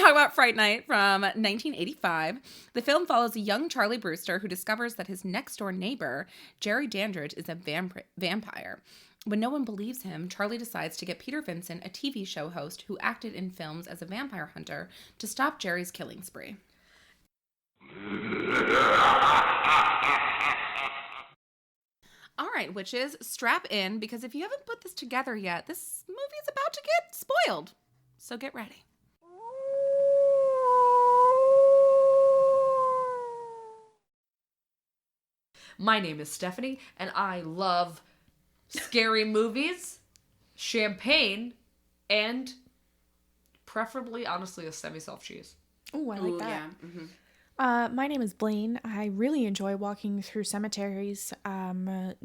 talk about Fright Night from 1985. The film follows a young Charlie Brewster who discovers that his next-door neighbor, Jerry Dandridge, is a vampire. When no one believes him, Charlie decides to get Peter Vincent, a TV show host who acted in films as a vampire hunter, to stop Jerry's killing spree. All right, witches, strap in, because if you haven't put this together yet, this movie is about to get spoiled. So get ready. My name is Stephanie, and I love scary movies, champagne, and preferably, honestly, a semi-soft cheese. Oh, I like that. Yeah. Mm-hmm. My name is Blaine. I really enjoy walking through cemeteries,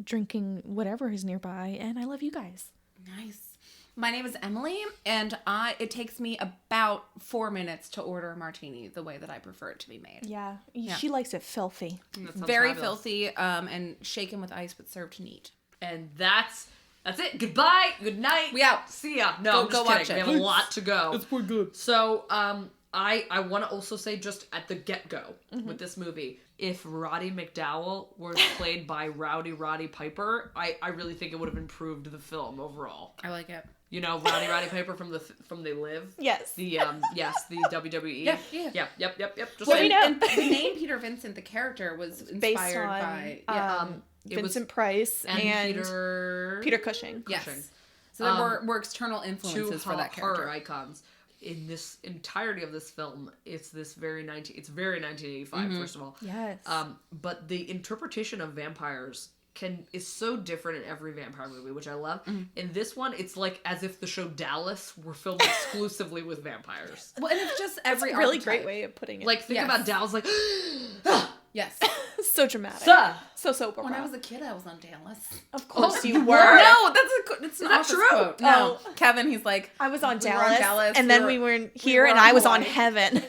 drinking whatever is nearby, and I love you guys. Nice. My name is Emily, and it takes me about 4 minutes to order a martini the way that I prefer it to be made. Yeah. She likes it filthy. Very filthy, and shaken with ice, but served neat. And that's it. Goodbye. Good night. We out. See ya. No, I'm just kidding. watch it. We have a lot to go. It's pretty good. So, I want to also say just at the get-go with this movie, if Roddy McDowell were played by Roddy Piper, I really think it would have improved the film overall. I like it. You know, Roddy Piper from They Live? Yes. The, the WWE. Yeah. Yep. Just Well, saying. and the name Peter Vincent, the character, was inspired by... Vincent Price and Peter Cushing. Yes. So there were external influences for that character. Horror icons. In this entirety of this film, it's very 1985, first of all. Yes. But the interpretation of vampires is so different in every vampire movie, which I love. In this one, it's like as if the show Dallas were filmed exclusively with vampires. Well, and it's just every That's a really archetype. great way of putting it. Like, think about Dallas, like, Yes. so dramatic. So soap opera. When I was a kid, I was on Dallas. Of course you No, were. that's an not office true. quote. No, Oh. Kevin, he's like, I was on we were on Dallas, Dallas, and then we were here, were and on I was on Hawaii. Heaven.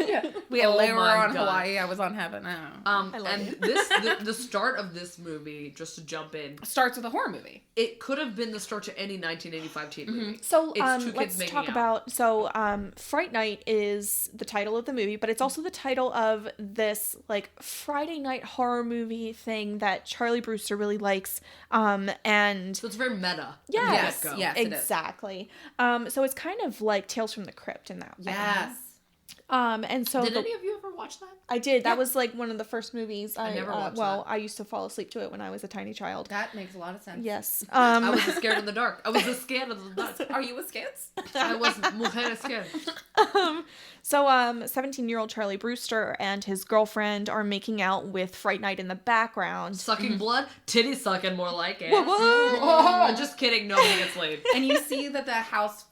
we had Oh they were my on God. Hawaii. I was on Heaven. Oh. and the start of this movie, just to jump in, Starts with a horror movie. it could have been the start to any 1985 teen movie. So It's two kids let's making talk out. about. So Fright Night is the title of the movie, but it's also the title of this like Friday night horror movie thing that Charlie Brewster really likes. And So it's very meta. yes, Get-go. yes. it is. exactly. So it's kind of like Tales from the Crypt in that way. Yes. And so Did any of you ever watch that? I did. That was like one of the first movies. I never watched Well, that. I used to fall asleep to it when I was a tiny child. That makes a lot of sense. Yes. I was scared in the dark. I was scared of the dark. Are you a skits? I was mujer scared. So 17-year-old Charlie Brewster and his girlfriend are making out with Fright Night in the background. Sucking blood? Titty sucking, more like it. Whoa. Just kidding, nobody gets laid. And you see that the house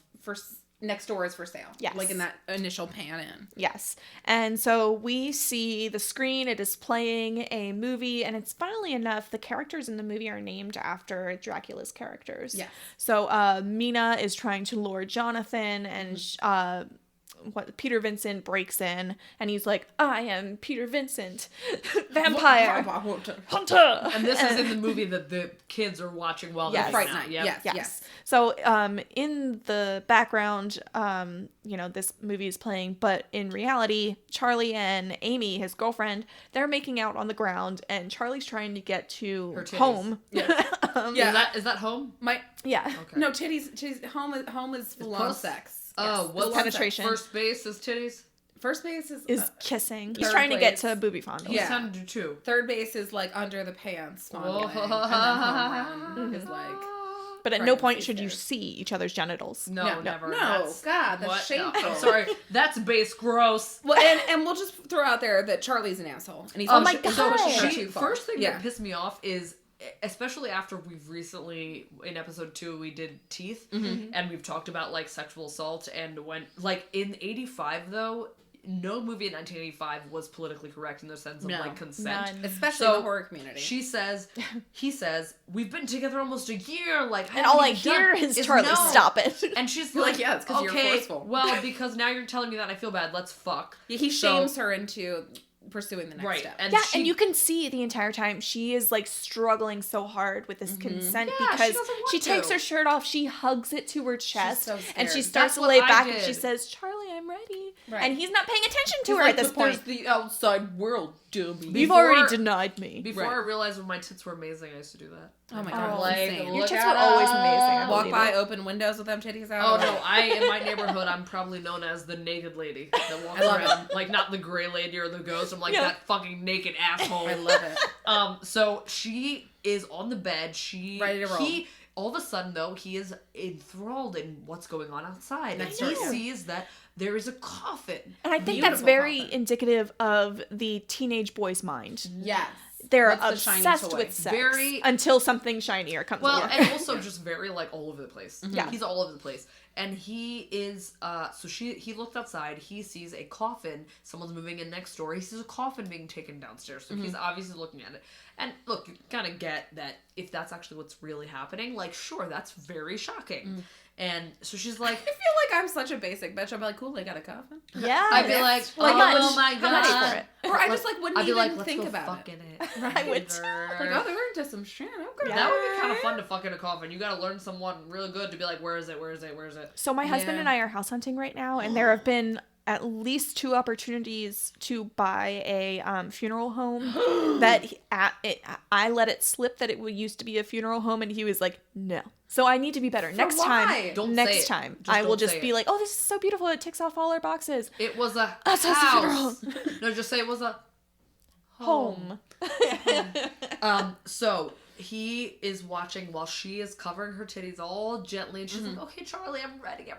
next door is for sale. Yes. Like in that initial pan in. Yes. And so we see the screen. It is playing a movie. And it's funnily enough, the characters in the movie are named after Dracula's characters. Yes. So Mina is trying to lure Jonathan, and Peter Vincent breaks in, and he's like, I am Peter Vincent, vampire hunter. And this is in the movie that the kids are watching while Yes. they're Fright freaking out. Night. Yep. Yes. So in the background, this movie is playing, but in reality, Charlie and Amy, his girlfriend, they're making out on the ground, and Charlie's trying to get to Her titties. home. Yeah. Is that home? Yeah. Okay. No, titties. Home is full on Puss? sex. Oh, Yes. what's penetration. First base is titties? First base is Kissing. He's third trying to get place. to booby fondle. Yeah. It's time to do two. third base is like under the pants. Oh. And then home run is like. But at no Right, point she's should you there. see each other's genitals. No, never. No, That's- God, that's what? shameful. No, I'm sorry. That's base gross. Well, and we'll just throw out there that Charlie's an asshole, and he's Oh my pushing God. her She, too far. first thing Yeah. that pissed me off is, especially after we've recently, in episode 2, we did Teeth, and we've talked about, like, sexual assault, and when, like, in 85, though, no movie in 1985 was politically correct in the sense of, like, consent. None. Especially in the horror community. He says, we've been together almost a year, like, And all I hear is Charlie, no. stop it. And she's You're like, like, yeah, it's 'cause you're okay, forceful. well, because now you're telling me that, I feel bad, let's fuck. He So- shames her into pursuing the next Right, step. and Yeah, she, and you can see the entire time she is like struggling so hard with this consent Yeah, she because doesn't want she takes to. her shirt off, she hugs it to her chest, so and she scared. starts That's to what lay I back and did. she says, Charlie, I'm ready. and he's not paying attention to He's her like, at this "But there's point. the outside world, dummy. You've Before- already denied me. Before Right. I realized when my tits were amazing, I used to do that. Oh my I'm God, like, insane. Your look tits at were always us. amazing. I Walk believe by it. open windows with them titties out. Oh no, in my neighborhood, I'm probably known as the naked lady that walks I love around. Like, not the gray lady or the ghost. I'm like, Yeah. that fucking naked asshole. I love it. So she is on the bed. Ready to roll. All of a sudden, though, he is enthralled in what's going on outside. That's and he right. sees that there is a coffin. And I think that's Beautiful very coffin. indicative of the teenage boy's mind. Yes. They're That's the shiny obsessed toy. with sex Very- until something shinier comes Well, along. and also just very, like, all over the place. Yeah. He's all over the place. And he is, he looked outside, he sees a coffin, someone's moving in next door, he sees a coffin being taken downstairs, so he's obviously looking at it. And look, you kind of get that if that's actually what's really happening, like, sure, that's very shocking. And so she's like, I feel like I'm such a basic bitch. I'd be like, cool, they got a coffin. yeah. I'd be like, Like, oh how much- my how much god. for it? Or I just like wouldn't I'd be even like, let's think go about fuck it. in it. I would. Like, oh, they were into some shit. Okay. Yeah. That would be kind of fun to fuck in a coffin. You gotta learn someone really good to be like, where is it? Where is it? Where is it? So my husband Yeah. and I are house hunting right now, and there have been at least 2 opportunities to buy a funeral home that I let it slip that it used to be a funeral home, and he was like, no. So I need to be better. Next why? time, Don't say next it. time, Just I will don't just say be it. like, oh, this is so beautiful. It ticks off all our boxes. It was a so it's a house. No, just say it was a Home. So he is watching while she is covering her titties all gently, and she's like, okay, Charlie, I'm ready.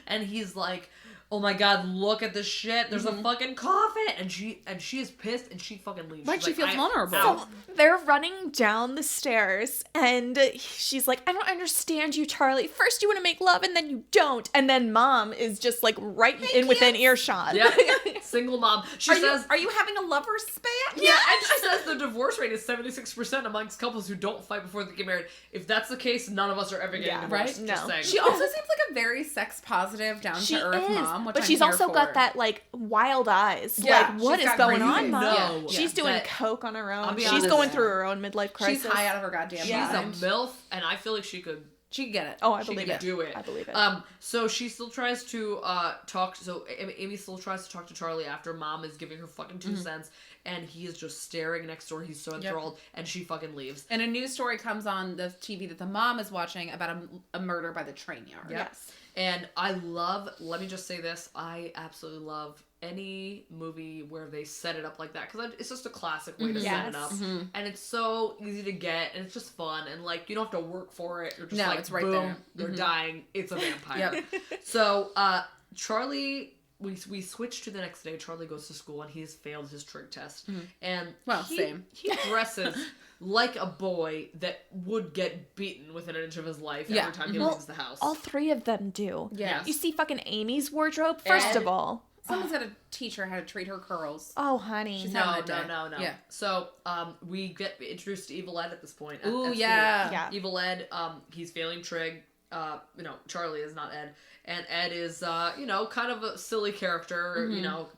And he's like, oh my god, look at this shit. There's a fucking coffin. And she is pissed, and she fucking leaves. Like, She's she feels vulnerable. out. So they're running down the stairs, and she's like, I don't understand you, Charlie. First you want to make love, and then you don't. And then mom is just like right within earshot. Yeah, single mom. She says, Are you having a lover's spat? yeah, and she says the divorce rate is 76% amongst couples who don't fight before they get married. If that's the case, none of us are ever getting Yeah, divorced. right? Just No. saying. She also seems like a very sex positive, down She to earth is, mom, which but I'm she's here also for. got that like wild eyes. Yeah, like what she's is got going crazy on, eyes. mom? No, She's doing that- coke on her I'll own. be She's honest. going through her own midlife crisis. She's high out of her goddamn She's mind. a MILF, and I feel like she could She can get it. Oh, I she believe could it. do it. I believe it. So she still tries to talk. So Amy still tries to talk to Charlie after mom is giving her fucking 2 cents, and he is just staring next door. He's so enthralled, and she fucking leaves. And a news story comes on the TV that the mom is watching about a murder by the train yard. Yep. And I love. Let me just say this: I absolutely love any movie where they set it up like that, because it's just a classic way to set it up, and it's so easy to get, and it's just fun, and like you don't have to work for it. You're just No, like, it's right boom, there. they're dying. It's a vampire. Yep. So Charlie, we switch to the next day. Charlie goes to school and he's failed his trig test, and Well, same. He dresses like a boy that would get beaten within an inch of his life Yeah. every time he Well, leaves the house. All 3 of them do. Yeah. You see fucking Amy's wardrobe, first And- of all. Someone's got to teach her how to treat her curls. Oh, honey. She's No. having a day. Yeah. So, we get introduced to Evil Ed at this point. At Ooh, school. yeah. Yeah. Evil Ed, he's failing trig. Charlie is not Ed. And Ed is, kind of a silly character,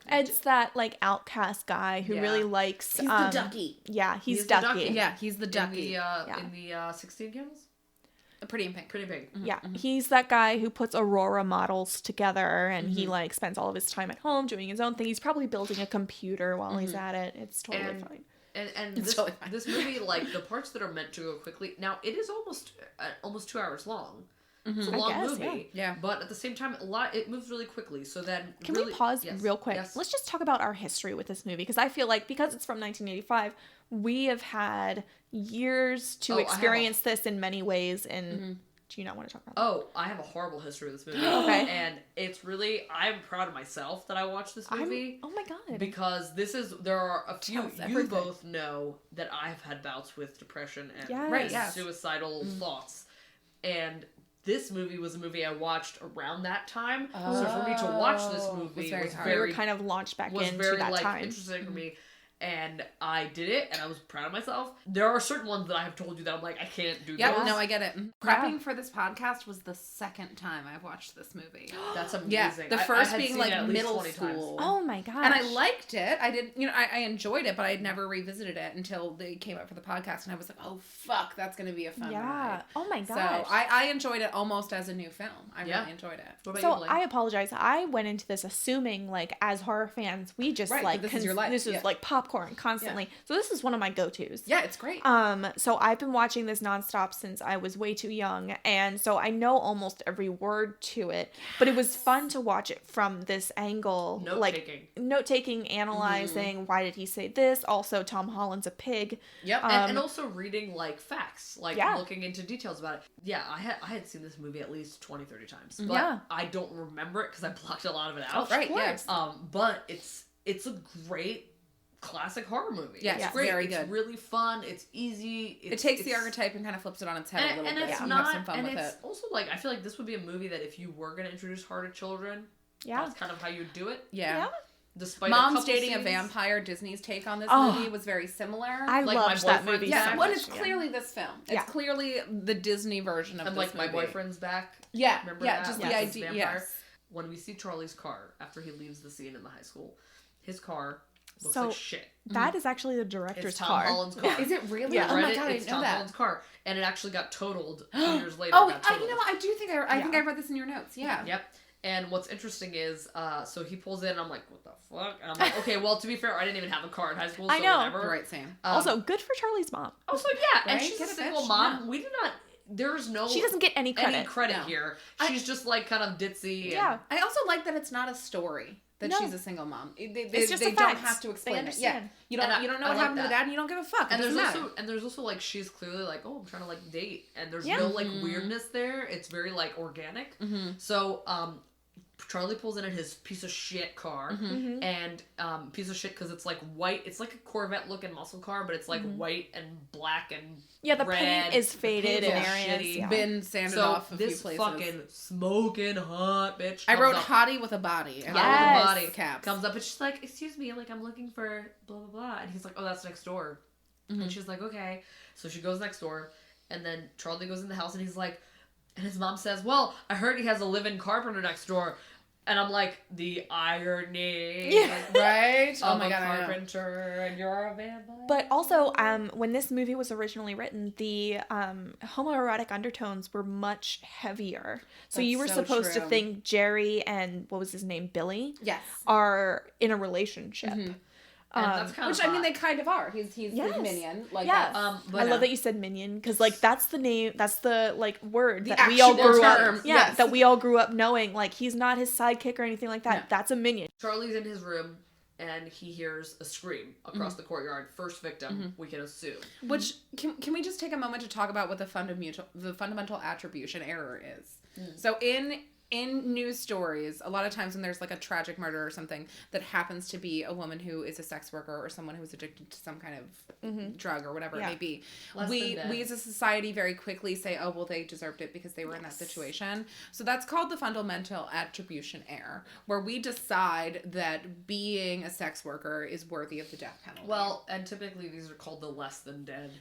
Ed's that like outcast guy who Yeah. really likes He's the ducky. Yeah, he's He's the ducky. ducky. Yeah, he's the ducky. in the 16 Candles? Pretty in pink. Pretty big. Yeah, he's that guy who puts Aurora models together, and he like spends all of his time at home doing his own thing. He's probably building a computer while he's at it. It's totally And- fine. And It's this, totally fine. this movie, like, the parts that are meant to go quickly, now, it is almost 2 hours long. It's a I long guess, movie. yeah. But at the same time, it moves really quickly. So then, Can really, we pause yes, real quick? yes. Let's just talk about our history with this movie, because I feel like because it's from 1985, we have had years to Oh, I have experience this in many ways. And do you not want to talk about that? Oh, I have a horrible history with this movie. Okay. And it's really, I'm proud of myself that I watched this movie. Oh my god. Because there are a few, Tell us you everything. both know that I've had bouts with depression and Yes. Right, yes. suicidal thoughts. And this movie was a movie I watched around that time. So for me to watch this movie very was hard. we were very kind of launched back was into very that like time. interesting for me. and I did it, and I was proud of myself. There are certain ones that I have told you that I'm like, I can't do Yeah, those. no, I get it. Prepping for this podcast was the second time I've watched this movie. That's amazing. Yeah, the first I had being seen like it at least middle 20 school. times. Oh my gosh. And I liked it. I did, I enjoyed it, but I had never revisited it until they came up for the podcast, and I was like, oh fuck, that's gonna be a fun ride. Oh my gosh. So I enjoyed it almost as a new film. I really enjoyed it. What about So you, Blaine? I apologize. I went into this assuming like as horror fans, we just Right, like this is your life. This is Yeah. like popcorn constantly. So this is one of my go-tos. Yeah, it's great. So I've been watching this nonstop since I was way too young, and so I know almost every word to it. But it was fun to watch it from this angle, note taking, analyzing. Why did he say this? Also, Tom Holland's a pig. Yep, and also reading like facts, like Yeah. looking into details about it. Yeah, I had seen this movie at least 20-30 times, but I don't remember it because I blocked a lot of it out. Oh, right, yes. But it's a great classic horror movie. Yeah, it's it's great. very It's good. really fun. It's easy. It takes the archetype and kind of flips it on its head a little and bit. it's And not. have some fun and with it's it. also like I feel like this would be a movie that if you were going to introduce horror to children, that's kind of how you do it. Yeah. Despite Mom's Dating a Vampire, Disney's take on this movie was very similar. I Like loved My that Boyfriend's movie. Yeah, so well, much. it's clearly this film. It's Yeah. clearly the Disney version of and this like My movie. Boyfriend's Back. Yeah, Remember yeah, that? just Like the this idea. vampire. Yes. When we see Charlie's car after he leaves the scene in the high school, his car looks So- like shit. That is actually the director's It's Tom car. Holland's car. Is it really? Yeah. Oh my Read it, god, I it's didn't know Tom that. Holland's car, and it actually got totaled 2 years later. Oh, got totaled. you know what? I do think I think I read this in your notes. Yeah. Yep. And what's interesting is, so he pulls in, and I'm like, what the fuck? And I'm like, okay, well, to be fair, I didn't even have a car in high school, so I know. whatever. Right, same. Also, good for Charlie's mom. Also, yeah, and Right? she's Get a a single bitch, mom. yeah. We do not, there's no... She doesn't get any credit. No. here. She's just, like, kind of ditzy. Yeah. I also like that it's not a story that No. she's a single mom. They It's just they a don't fact. have to They explain it. understand. Yeah. And You don't know I what like happened to the that. dad, and you don't give a fuck. And it there's doesn't matter. also, like, she's clearly, like, oh, I'm trying to, like, date. And there's Yeah. no, like, weirdness there. It's very, like, organic. So, Charlie pulls in his piece of shit car, and piece of shit because it's like white. It's like a Corvette looking muscle car, but it's like white and black and Yeah, the red. paint is faded The in paint's all areas. shitty. Yeah. Been sanded So off a few this places. fucking smoking hot bitch. I comes wrote up- hottie with a body. Hottie Yes. with a body Caps. comes up and she's like, "Excuse me, like I'm looking for blah blah blah," and he's like, "Oh, that's next door," and she's like, "Okay," so she goes next door, and then Charlie goes in the house and he's like, and his mom says, "Well, I heard he has a live-in carpenter next door." And I'm like, the irony Right? Oh of my a god, I know. carpenter and you're a vampire. But also, when this movie was originally written, the homoerotic undertones were much heavier. So That's you were so supposed to true. think Jerry and what was his name, Billy, Yes. are in a relationship. and that's kind Which of I mean, they kind of are. He's Yes. his minion. Like Yes. that's- but I love that you said minion because like that's the name, that's the like word The that we all actual grew term, up. Yeah, yes. that we all grew up knowing. Like he's not his sidekick or anything like that. No. That's a minion. Charlie's in his room and he hears a scream across the courtyard. First victim, we can assume. Which can we just take a moment to talk about what the fundamental attribution error is? So in news stories, a lot of times when there's like a tragic murder or something that happens to be a woman who is a sex worker or someone who's addicted to some kind of drug or whatever it may be, Less we than dead. as a society very quickly say, oh well, they deserved it because they were in that situation. So that's called the fundamental attribution error, where we decide that being a sex worker is worthy of the death penalty. Well, and typically these are called the less than dead.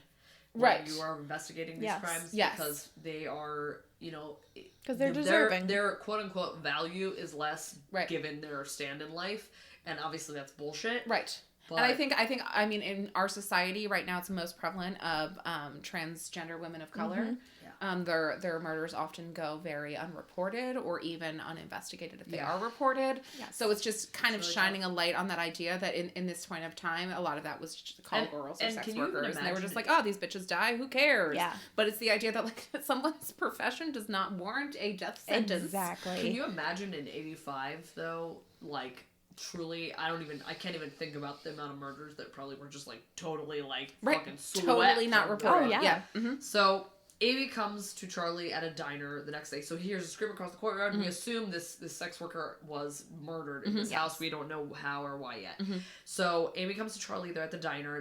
Right. When you are investigating these Yes. crimes Yes. because they are, you know, 'Cause they're their- deserving. Their quote unquote value is less Right. given their stand in life, and obviously that's bullshit. Right. But And I mean, in our society right now, it's most prevalent of transgender women of color. Their murders often go very unreported or even uninvestigated if they are reported. Yes. So it's just kind of really shining a light on that idea that in this point of time, a lot of that was just call And- girls or and sex can you even workers. And they were just like, imagine oh, these bitches die. Who cares? Yeah. But it's the idea that like someone's profession does not warrant a death sentence. Exactly. Can you imagine in '85 though, like truly, I can't even think about the amount of murders that probably were just like totally like Right. fucking swept Totally not under reported. Oh, yeah. Yeah. Mhm. So Amy comes to Charlie at a diner the next day. So he hears a scream across the courtyard. And we assume this sex worker was murdered in this house. We don't know how or why yet. So Amy comes to Charlie. They're at the diner.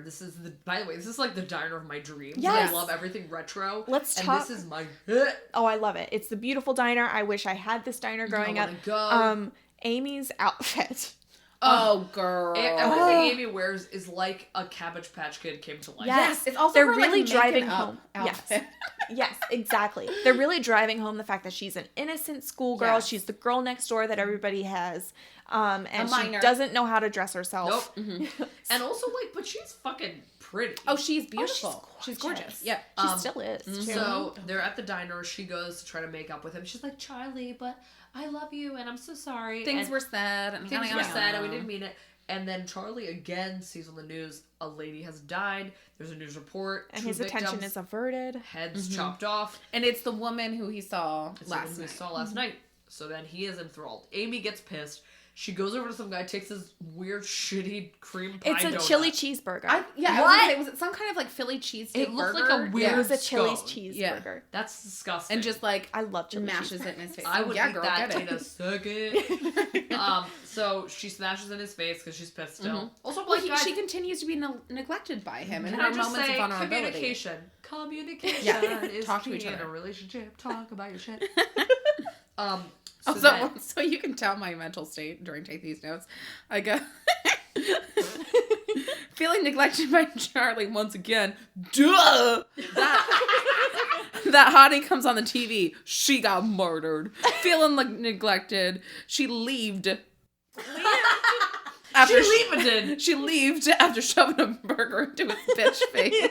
By the way, this is like the diner of my dreams. Yes. I love everything retro. Let's and talk- this is my. Oh, I love it. It's the beautiful diner. I wish I had this diner growing I up. wanna go. Amy's outfit. Oh, girl. Everything Amy wears is like a Cabbage Patch Kid came to life. Yes, It's also they're her, really like, driving making up home. outfit. Yes, exactly. They're really driving home the fact that she's an innocent schoolgirl. Yes. She's the girl next door that everybody has, and A she minor. doesn't know how to dress herself. Nope. And also, like, but she's fucking pretty. Oh, she's beautiful. she's She's gorgeous. Yep. She still is. Too. So they're at the diner. She goes to try to make up with him. She's like, Charlie, but I love you and I'm so sorry. Things and were said. And things were said and we didn't mean it. And then Charlie again sees on the news a lady has died. There's a news report. And 2 his victims, attention is averted. heads chopped off. And it's the woman who he saw It's last the one night. we saw last night. So then he is enthralled. Amy gets pissed. She goes over to some guy, takes his weird, shitty cream pie It's a donut. chili cheeseburger. I was gonna say, was it some kind of like Philly cheesesteak It looked like burger? a weird it was a Chili's scone. cheeseburger. That's disgusting. And just like I love chili mashes cheeseburger. it in his face. I would yeah, eat girl, that get in it. a second. So she smashes in his face because she's pissed still. Also, Well, like, guys, she continues to be neglected by him in can her I just moments say, of vulnerability. communication Yeah. is Talk to key each in other. a relationship. Talk about your shit. So, then- so you can tell my mental state during Take These Notes. I go, feeling neglected by Charlie once again. Duh! That hottie comes on the TV. She got murdered. Feeling like neglected. She leaved. After she leaved after shoving a burger into his bitch face.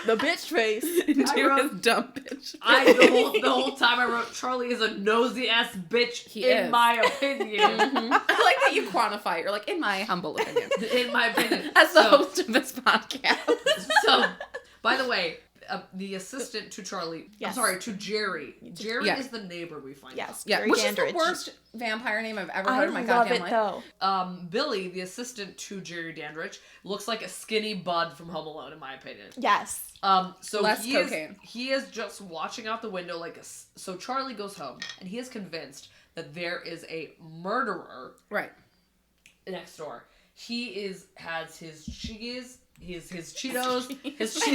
The bitch face. Into his dumb bitch face. the whole time I wrote Charlie is a nosy ass bitch in is. my opinion. I like that you quantify it. You're like, in my humble opinion. In my opinion. As the host of this podcast. So, by the way, the assistant to Charlie, Yes. I'm sorry, to Jerry. Jerry Yeah. is the neighbor we find out. Yes. Yeah, Jerry which Dandridge. is the worst vampire name I've ever I heard in my love goddamn it life. though. Billy, the assistant to Jerry Dandridge, looks like a skinny bud from Home Alone, in my opinion. Yes. So Less he cocaine. he is just watching out the window so Charlie goes home and he is convinced that there is a murderer Right. next door. He has his Cheetos, his Cheetos,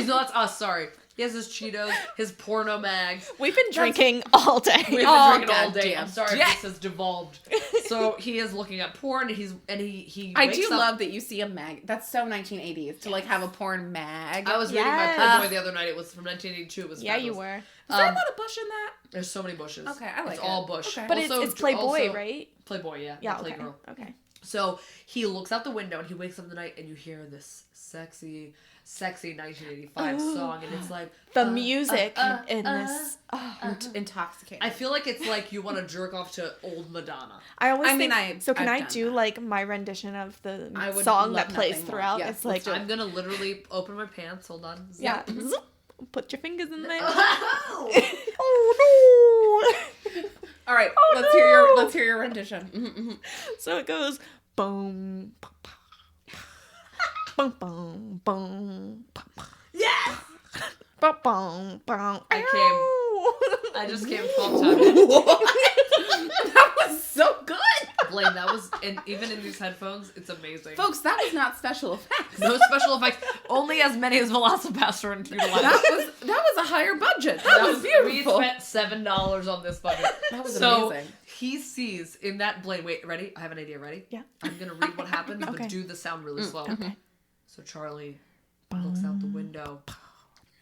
no, that's us, sorry. He has his Cheetos, his porno mags. We've been drinking all day. We've been Oh, drinking all day. goddamn. I'm sorry Yeah. if this has devolved. So he is looking at porn and he I wakes do up. love that you see a mag. That's so 1980s to like have a porn mag. I was reading my Yes. Playboy the other night. It was from 1982. It was Yeah, you fabulous. were. Is there a lot of bush in that? There's so many bushes. Okay, I like it's it. all bush. Okay. But Also- it's Playboy, also- right? Playboy, yeah. Yeah. the Okay. Playgirl. Okay. So he looks out the window and he wakes up in the night and you hear this sexy 1985 song and it's like The music in this. Intoxicating. I feel like it's like you want to jerk off to old Madonna. I always I mean, think, so can I've I done do that. like my rendition of the I would song love that plays nothing more. throughout? Yes, It's like, I'm gonna literally open my pants. Hold on. yeah. Mm-hmm. Zoop. Put your fingers in there. Oh! Oh no! All right, Oh, let's hear your rendition. Mm-hmm. So it goes boom, boom, boom, boom, Yes! boom, boom, boom. I just came 12 times. That was so good, Blaine, that was, and even in these headphones, it's amazing. folks. That was not special effects. No special effects. Only as many as Velocipaster and utilized. That was a higher budget. That was beautiful. We spent $7 on this budget. That was so amazing. he sees in that Blaine. Wait, ready? I have an idea. Ready? Yeah. I'm gonna read what happens, Okay. but do the sound really slow. Okay. So Charlie looks out the window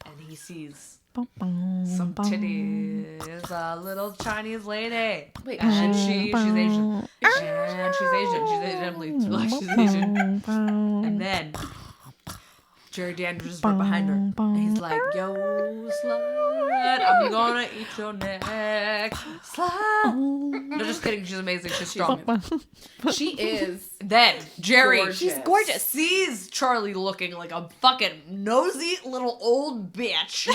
and he sees Some some titties, a little Chinese lady. Wait, And she's Asian. And she's Asian. She's Asian. Like she's Asian. And then Jerry Dandridge is right behind her. And he's like, yo, slut, I'm gonna eat your neck. Slut. No, just kidding. She's amazing. She's strong. she is. Then Jerry Gorgeous. She's gorgeous. sees Charlie looking like a fucking nosy little old bitch.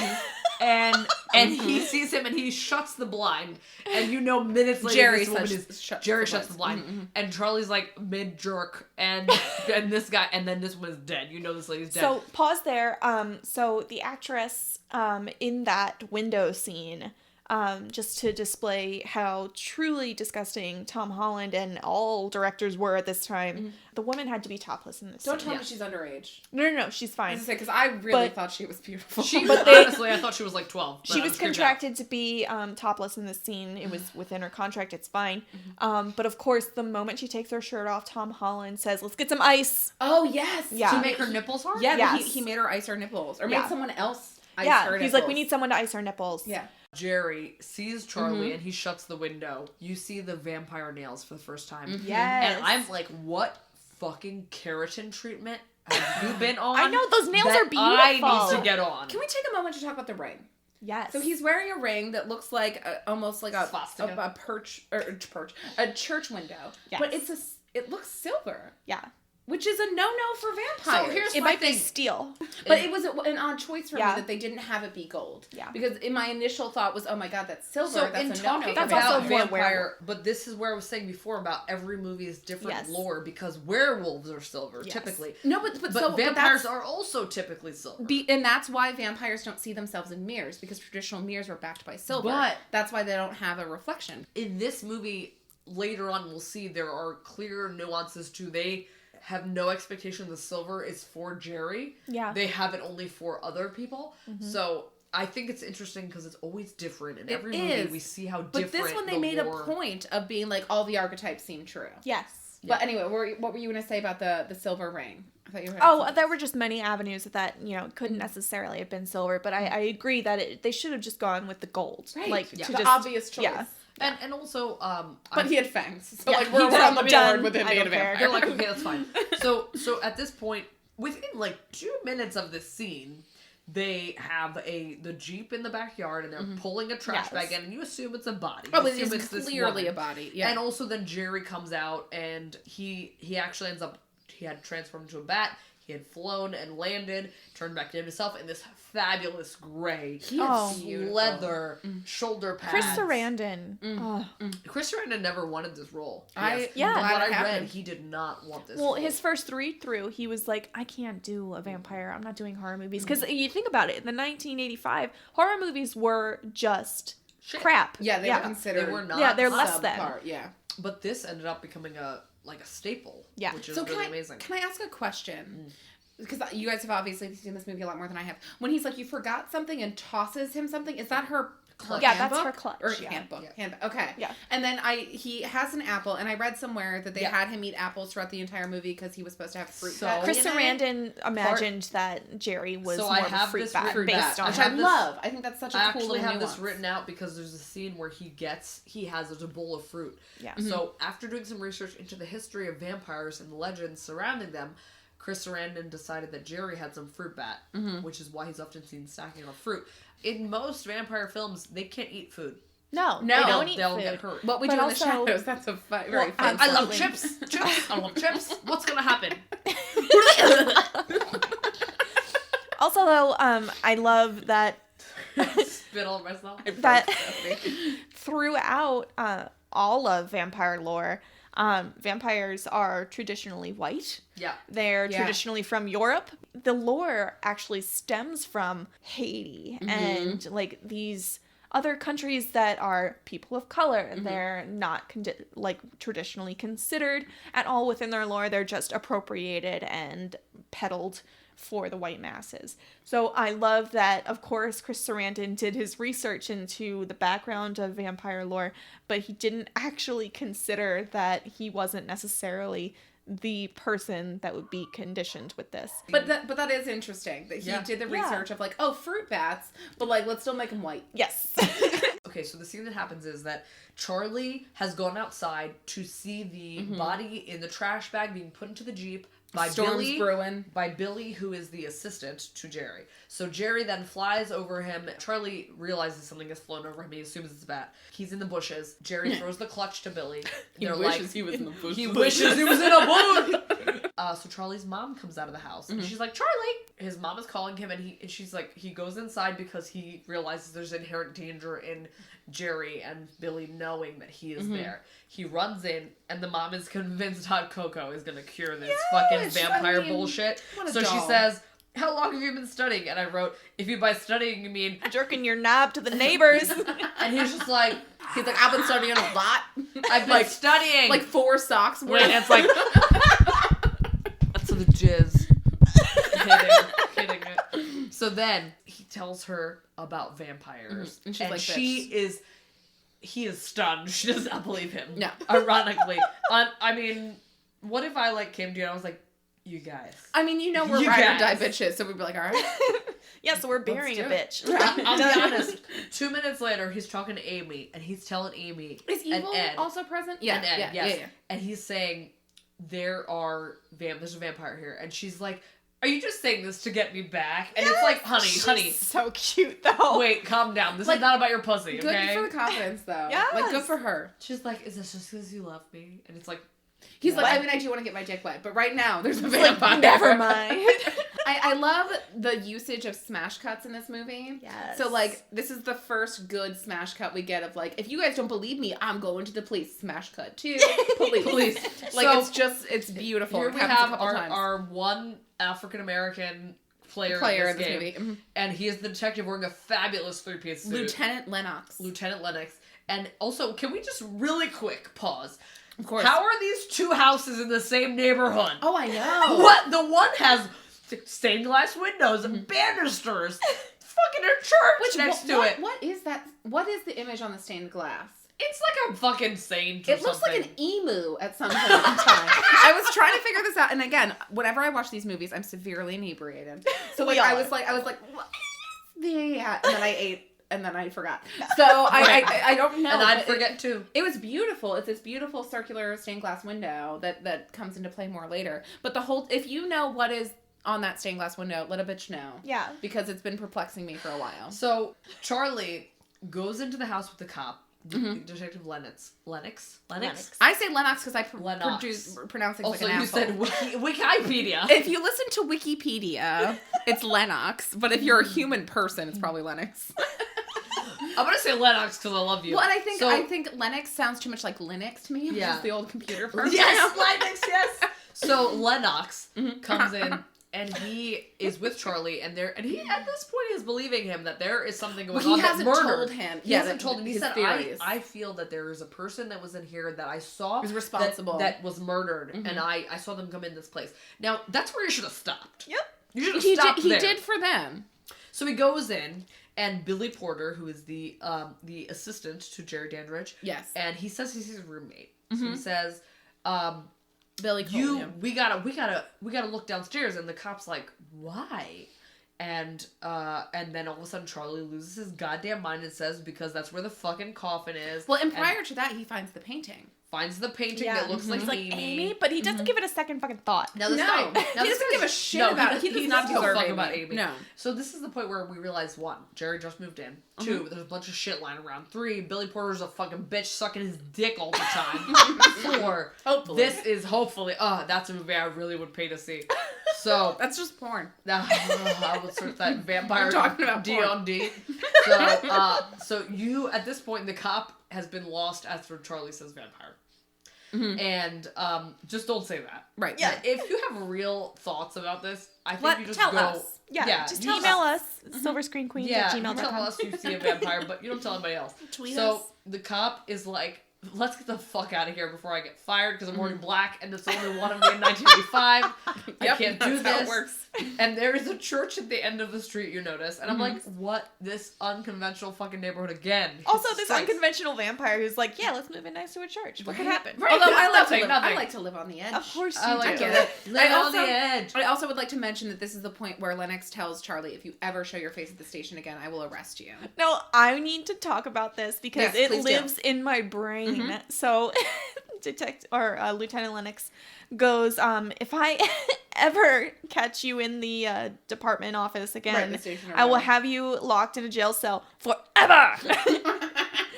And he sees him and he shuts the blind. And you know minutes later Jerry this woman shuts Jerry the shuts the blinds. blind. And Charlie's like mid jerk and this guy and then this woman's dead. You know this lady's dead. So pause there. So the actress in that window scene just to display how truly disgusting Tom Holland and all directors were at this time. The woman had to be topless in this Don't scene. tell me she's underage. No, she's fine. Because I really thought she was beautiful. Honestly, I thought she was like 12. She was contracted to be topless in this scene. It was within her contract. It's fine. But of course, the moment she takes her shirt off, Tom Holland says, "Let's get some ice." Oh, yes. Yeah. To make her nipples hard? Yeah, Yes. he made her ice her nipples. Or made someone else ice her nipples. He's like, "We need someone to ice our nipples." Yeah. Jerry sees Charlie and he shuts the window. You see the vampire nails for the first time. Yes. And I'm like, what fucking keratin treatment have you been on? I know, those nails that are beautiful. I need to get on. Can we take a moment to talk about the ring? Yes. So he's wearing a ring that looks like almost like a church window. Yes. But it looks silver. Yeah. Which is a no-no for vampires. So here's It my might be thing. steel. But it was an odd choice for me Yeah. that they didn't have it be gold. Yeah. Because in my initial thought was, oh my god, that's silver. So That's in a no-no. talking for That's about also more vampire, but this is where I was saying before about every movie is different Yes. lore because werewolves are silver Yes. typically. No, but Vampires are also typically silver. And that's why vampires don't see themselves in mirrors, because traditional mirrors were backed by silver. But- that's why they don't have a reflection. In this movie, later on we'll see there are clear nuances to they have no expectation the silver is for Jerry. Yeah. They have it only for other people. So I think it's interesting because it's always different. In every movie is. we see how But different this one, they the made lore... a point of being like, all the archetypes seem true. Yes. But anyway, what were you going to say about the silver ring? I thought you were Oh, there were just many avenues that couldn't necessarily have been silver, but I agree that they should have just gone with the gold. Right. Like, Yeah. to The just, obvious choice. Yeah. And also, But he had fangs. So, Yeah, like, he we're did. on the Done. board with him I being a don't care. vampire. they're like, okay, that's fine. So at this point, within like 2 minutes of this scene, they have the Jeep in the backyard and they're pulling a trash Yes. bag in, and you assume it's a body. Oh, You it assume is this clearly woman. a body. Yeah. And also then Jerry comes out and he actually ends up, he had transformed into a bat. He had flown and landed, turned back to himself in this fabulous gray leather shoulder pads. Chris Sarandon. Oh. Chris Sarandon never wanted this role. Yeah. From what I read, happened. he did not want this Well, role. his first read through, he was like, I can't do a vampire. I'm not doing horror movies. Because you think about it, in the 1985, horror movies were just crap. Yeah, they were considered. They were not. Yeah, they're less than. subpar. Yeah. But this ended up becoming a staple. Yeah. Which is So really amazing. Can I ask a question? Because you guys have obviously seen this movie a lot more than I have. When he's like, you forgot something and tosses him something, is that her Yeah, handbook? that's her clutch. Or Yeah. handbook. Yeah. Handbook. Okay. Yeah. And then he has an apple, and I read somewhere that they had him eat apples throughout the entire movie because he was supposed to have fruit So- bat. Chris in it. Sarandon imagined that Jerry was So more I of a have fruit this bat written based down. on Which I I have this- love. I think that's such a I cool actually little have nuance. this written out because there's a scene where there's a bowl of fruit. Yeah. So after doing some research into the history of vampires and the legends surrounding them, Chris Sarandon decided that Jerry had some fruit bat, which is why he's often seen stacking on fruit. In most vampire films, they can't eat food. No, No, they don't eat they'll food. get hurt. What we But do in also- the shadows, that's a very fun I love Absolutely. chips. Chips. I love chips. What's gonna happen? Also, though, I love that Spit all myself. that throughout all of vampire lore, vampires are traditionally white. Yeah. They're Yeah. traditionally from Europe. The lore actually stems from Haiti and like these other countries that are people of color. They're not traditionally considered at all within their lore. They're just appropriated and peddled for the white masses. So I love that, of course, Chris Sarandon did his research into the background of vampire lore, but he didn't actually consider that he wasn't necessarily the person that would be conditioned with this. But that is interesting that he did the Yeah. research of like, oh, fruit bats, but like, let's still make them white. Yes. Okay, so the scene that happens is that Charlie has gone outside to see the body in the trash bag being put into the Jeep by Storm's brewing. by Billy, who is the assistant to Jerry. So Jerry then flies over him. Charlie realizes something has flown over him. He assumes it's a bat. He's in the bushes. Jerry throws the clutch to Billy. He They're wishes like, he was in the bushes. he wishes he was in a bush. So Charlie's mom comes out of the house and she's like, Charlie! His mom is calling him and she's like, he goes inside because he realizes there's inherent danger in Jerry and Billy knowing that he is there. He runs in and the mom is convinced hot cocoa is gonna cure this fucking vampire bullshit. what a So she doll. says, how long have you been studying? And I wrote, if you by studying you mean jerking your knob to the neighbors. and he's just like, I've been studying a lot. I've been studying. Like 4 socks worth. And it's like, that's the jizz. Kidding it. So then he tells her about vampires. And she's like, he is stunned. She does not believe him. No. Ironically. I mean, what if I like came to you and I was like, you guys. I mean, we're You ride or die guys. bitches, so we'd be like, all right. Yeah, so we're burying a Let's bitch. I'll be honest. 2 minutes later, he's talking to Amy, and he's telling Amy Is Evil and Ed, also present? Yeah, and Ed, yeah, yes. yeah. And he's saying, there's a vampire here. And she's like, are you just saying this to get me back? And it's like, honey. So cute, though. Wait, calm down. This Like, is not about your pussy, Good okay? for the confidence, though. Yes. Like, good for her. She's like, is this just because you love me? And it's like, He's what? like, I mean, I do want to get my dick wet, but right now, there's a vampire. Like, never mind. I love the usage of smash cuts in this movie. Yes. So, like, this is the first good smash cut we get of, like, if you guys don't believe me, I'm going to the police. Smash cut to police. Like, So, it's beautiful. here It we happens a have couple times. our one African-American player Player in this in this game. movie. Mhm. And he is the detective wearing a fabulous 3-piece suit. Lieutenant Lennox. Lieutenant Lennox. And also, can we just really quick pause? Of course. How are these 2 houses in the same neighborhood? Oh, I know. What? The one has stained glass windows and banisters. Fucking a church next to it. What is that? What is the image on the stained glass? It's like a fucking saint or It looks something. like an emu at some point in time. I was trying to figure this out, and again, whenever I watch these movies, I'm severely inebriated. So like, We I are. was like, what is that? And then I ate, and then I forgot. So I don't know. And I'd but forget too. It was beautiful. It's this beautiful circular stained glass window that comes into play more later. But if you know what is on that stained glass window, let a bitch know. Yeah. Because it's been perplexing me for a while. So Charlie goes into the house with the cop, Detective Lennox. I say Lennox because I Lennox. pronounce things Also, like an you asshole. said Wikipedia. If you listen to Wikipedia, it's Lennox. But if you're a human person, it's probably Lennox. I'm gonna say Lennox because I love you. Well, and So- I think Lennox sounds too much like Linux to me. Yeah. Just the old computer program. Yes, Linux, yes. So Lennox comes in and he is with Charlie, and he at this point is believing him that there is something going on. He hasn't that murdered. told him. He hasn't told him. He his said, theories. I feel that there is a person that was in here that I saw Who's responsible. that was murdered, and I saw them come in this place. Now that's where you should have stopped. Yep. You should have stopped He there. did for them. So he goes in, and Billy Porter, who is the assistant to Jerry Dandridge, Yes. and he says he's his roommate. So he says, Billy told him. we gotta look downstairs, and the cop's like, why? And then all of a sudden Charlie loses his goddamn mind and says because that's where the fucking coffin is. Well, and prior to that, he finds the painting. Finds the painting Yeah. that looks like It's like Amy. Amy, but he doesn't give it a second fucking thought. Now this No. guy, He doesn't give a shit about it. He does not give a deserve fuck Amy. about Amy. No. So this is the point where we realize 1, Jerry just moved in. 2, there's a bunch of shit lying around. 3, Billy Porter's a fucking bitch sucking his dick all the time. 4, Hopefully. this is hopefully that's a movie I really would pay to see. So That's just porn. I would search that vampire We're talking about D porn. on D. So you at this point the cop has been lost after Charlie says vampire. And just don't say that. Right. Yeah. If you have real thoughts about this, I think you just tell go. us. Yeah, just you email us, silverscreenqueens Yeah, at you tell gmail.com. us you see a vampire, but you don't tell anybody else. Tweet so us. the cop is like, let's get the fuck out of here before I get fired because I'm wearing black and it's only one of me in 1985. I Yep, can't do that's how it this. works. And there is a church at the end of the street, you notice. And I'm like, what? This unconventional fucking neighborhood again. Also, It this sucks. unconventional vampire who's like, yeah, let's move in next to a church. What could happen? Right. Although I Nothing. like to live on the edge. Of course you I like do. to get it. live I on also- the edge. I also would like to mention that this is the point where Lennox tells Charlie, if you ever show your face at the station again, I will arrest you. No, I need to talk about this because Yes, it please do. lives in my brain. So, Lieutenant Lennox goes, if I ever catch you in the department office again, the station or I will whatever. have you locked in a jail cell forever.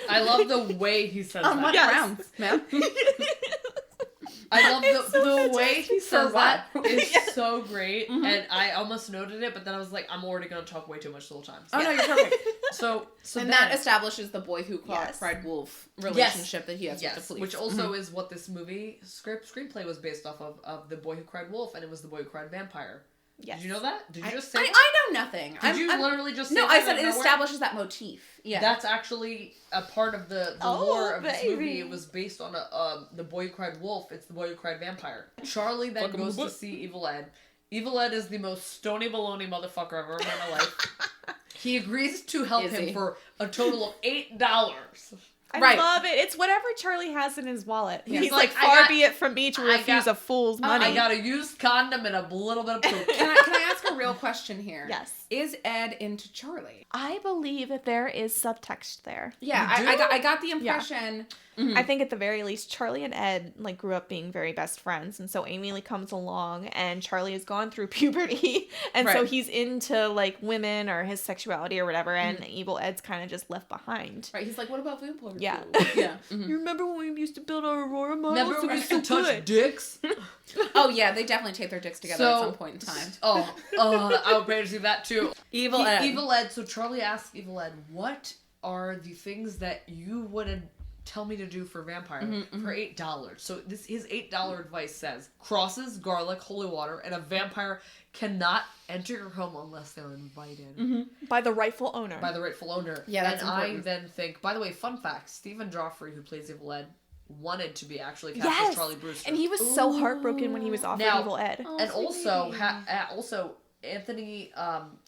I love the way he says On that. what Yes. grounds, ma'am? I love It's so the way he fantastic. says For that what? is Yeah. so great, and I almost noted it, but then I was like, I'm already gonna talk way too much the whole time. Oh, no, you're perfect. So And then, that establishes the boy who Yes. cried wolf relationship that he has with the yes, police. which also is what this movie screenplay was based off of the Boy Who Cried Wolf, and it was the Boy Who Cried Vampire. Yes. Did you know that? Did you just say I know nothing. Did you literally just say No, that I said out of it nowhere? establishes that motif. Yeah. That's actually a part of the lore of this movie. baby. It was based on The Boy Who Cried Wolf. It's The Boy Who Cried Vampire. Charlie then Fucking goes to book. see Evil Ed. Evil Ed is the most stony baloney motherfucker I've ever met in my life. He agrees to help Is him he? for a total of $8. I Right. love it. It's whatever Charlie has in his wallet. Yeah. He's Like, like, I far got- be it from me to I refuse got- a fool's money. I got a used condom and a little bit of poop. Can I ask a real question here? Yes. Is Ed into Charlie? I believe that there is subtext there. Yeah, You I got the impression. I think at the very least, Charlie and Ed like grew up being very best friends, and so Amy like comes along, and Charlie has gone through puberty, and so Right. he's into like women or his sexuality or whatever, and Evil Ed's kind of just left behind. Right, he's like, what about vampire? Yeah. Yeah. You remember when we used to build our Aurora models? Remember It when we was used to so touch good. dicks? Oh yeah, they definitely tape their dicks together at some point in time. I would pay to see that too. Evil Ed. Evil Ed. So Charlie asks Evil Ed, "What are the things that you wouldn't tell me to do for vampire for $8?" So his $8 advice says crosses, garlic, holy water, and a vampire cannot enter your home unless they're invited By the rightful owner. by the rightful owner. Yeah, that's and important. I then think. By the way, fun fact: Stephen Joffrey, who plays Evil Ed, wanted to be actually cast as Yes! Charlie Brewster. And he was so heartbroken when he was offered Now- Evil Ed. And also Anthony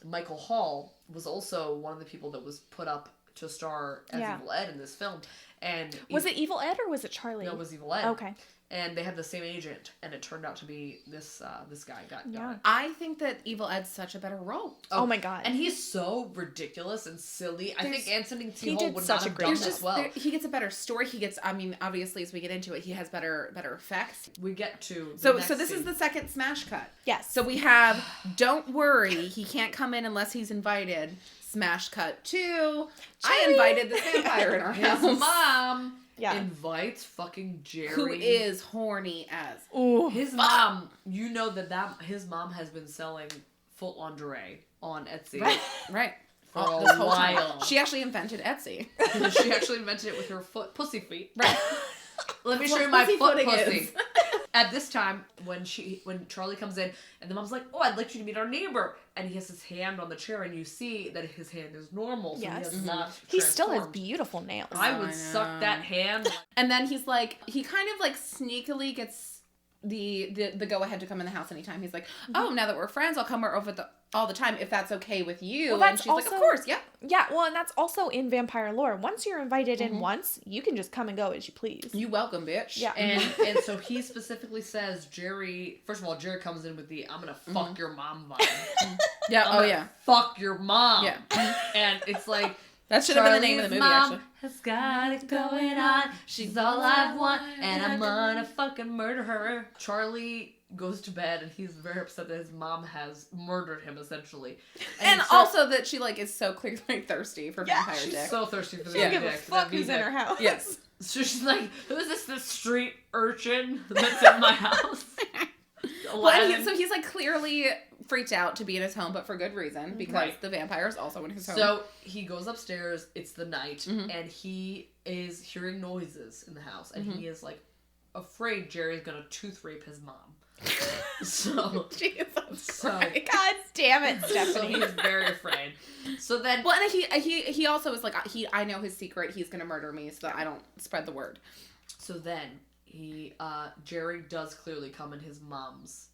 Michael Hall was also one of the people that was put up to star as Yeah. Evil Ed in this film. And Was it Evil Ed or was it Charlie? No, it was Evil Ed. Okay. And they had the same agent, and it turned out to be this guy got Yeah. it. I think that Evil Ed's such a better role. Oh my God. And he's so ridiculous and silly. I think Anthony T. Hall did would such not a have great done job. this well. He gets a better story. He gets, I mean, obviously as we get into it, he has better effects. We get to the So next this is scene. the second smash cut. Yes. So we have, don't worry, he can't come in unless he's invited. Smash cut 2. I invited the vampire in our his house. mom Yeah. invites fucking Jerry, Who is horny as. Ooh. his mom. You know that his mom has been selling foot lingerie on Etsy. Right. For Oh, a this whole time. while. She actually invented Etsy. She actually invented it with her pussy feet. Right. Let me That's show you what my pussy foot footing pussy. is. At this time, when Charlie comes in, and the mom's like, "Oh, I'd like you to meet our neighbor," and he has his hand on the chair, and you see that his hand is normal, so Yes. he has not. He still has transformed. beautiful nails. I would I suck know. that hand. And then he kind of like sneakily gets the go ahead to come in the house anytime. He's like, oh, now that we're friends, I'll come over all the time if that's okay with you. Well, and that's she's like, of also- course, yeah. Yeah, well, and that's also in vampire lore. Once you're invited in once, you can just come and go as you please. You welcome, bitch. Yeah. And so he specifically says, Jerry. First of all, Jerry comes in with the "I'm gonna fuck your mom" vibe. Yeah. I'm Oh gonna yeah. fuck your mom. Yeah. And it's like. That should have been the name of the movie. Charlie's mom Actually. has got it going on. She's all I want, and I'm gonna fucking murder her. Charlie goes to bed, and he's very upset that his mom has murdered him, essentially. And so- also that she like is so clearly thirsty for Yeah, vampire she's dick. so thirsty for the She don't dick. give a that fuck who's in dick. her house. Yes. So she's like, "Who's this street urchin that's in my house?" Well, and so he's like clearly freaked out to be in his home, but for good reason because Right. the vampire is also in his home. So he goes upstairs. It's the night, Mm-hmm. and he is hearing noises in the house, and he is like afraid Jerry's gonna tooth rape his mom. So, Jesus So- Christ. God damn it, so Stephanie. he's very afraid. So then, Well, and he also is like I know his secret. He's gonna murder me so that I don't spread the word. so then Jerry does clearly come in his mom's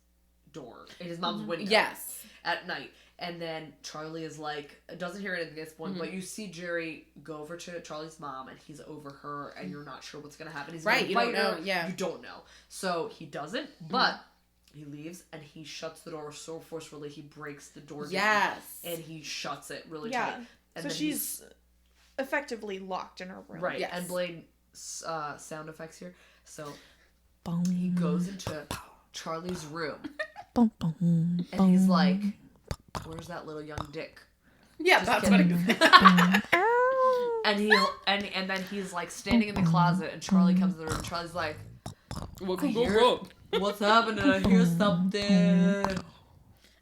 door, in his mom's window. Yes. At night. And then Charlie is like, doesn't hear anything at this point, but you see Jerry go over to Charlie's mom, and he's over her, and you're not sure what's going to happen. He's Right, gonna you don't bite her. know, yeah. You don't know. So he doesn't, but he leaves, and he shuts the door so forcefully, he breaks the door down. Yes. And he shuts it really Yeah. tight. And So then she's effectively locked in her room. right. Yes. And Blaine, sound effects here. So he goes into Charlie's room, and he's like, "Where's that little young dick?" Yeah, Just that's what kidding. it is. And then he's like standing in the closet, and Charlie comes in the room. And Charlie's like, What I hear- "What's happening? I hear something."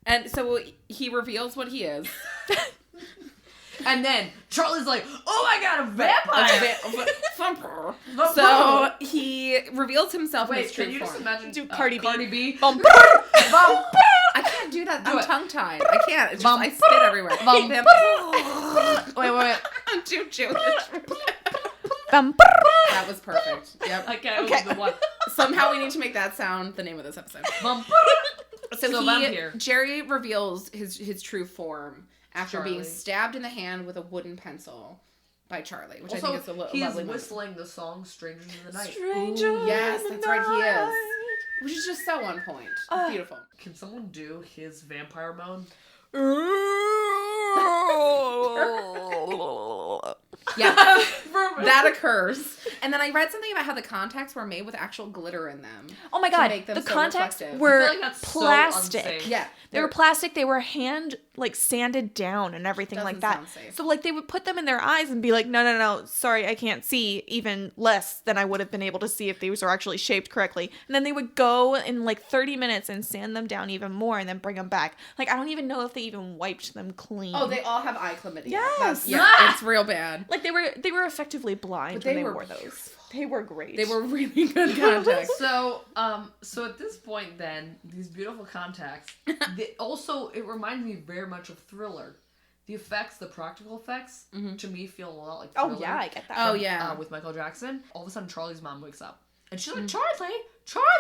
And so he reveals what he is. And then Charlie's like, "Oh my god, a vampire!" Vampire. So he reveals himself in Wait, his true can you just form. imagine Do Cardi B. Cardi B? Bump. I can't do I'm tongue-tied. I can't. It's just, I spit everywhere. Wait. I'm too Jewish. Bum. That was perfect. Yep. Okay. It was the one. Somehow we need to make that sound the name of this episode. Bum. So vampire. Jerry reveals his true form after being Charlie. stabbed in the hand with a wooden pencil by Charlie, which Also, I think is a lovely he is moment. whistling the song "Strangers in the Night." Stranger Yes, in the that's right, he is. night. Which is just so on point. Beautiful. Can someone do his vampire moan? Yeah, that occurs. And then I read something about how the contacts were made with actual glitter in them. Oh my to god, make them the so contacts reflective. were I feel like that's so plastic. unsafe. Yeah, They were plastic, they were hand sanded down and everything Doesn't like that. sound safe. So they would put them in their eyes and be like, no, sorry, I can't see, even less than I would have been able to see if these were actually shaped correctly. And then they would go in 30 minutes and sand them down even more and then bring them back. I don't even know if they even wiped them clean. Oh, they all have eye chlamydia. Yes. It's real bad. They were effectively blind But when they they were wore those. beautiful. They were great. They were really good contacts. So at this point, then these beautiful contacts. It reminds me very much of Thriller. The effects, the practical effects, to me feel a lot like Thriller. Oh yeah, I get that. Oh yeah. With Michael Jackson. All of a sudden, Charlie's mom wakes up and she's like, Mm-hmm. Charlie,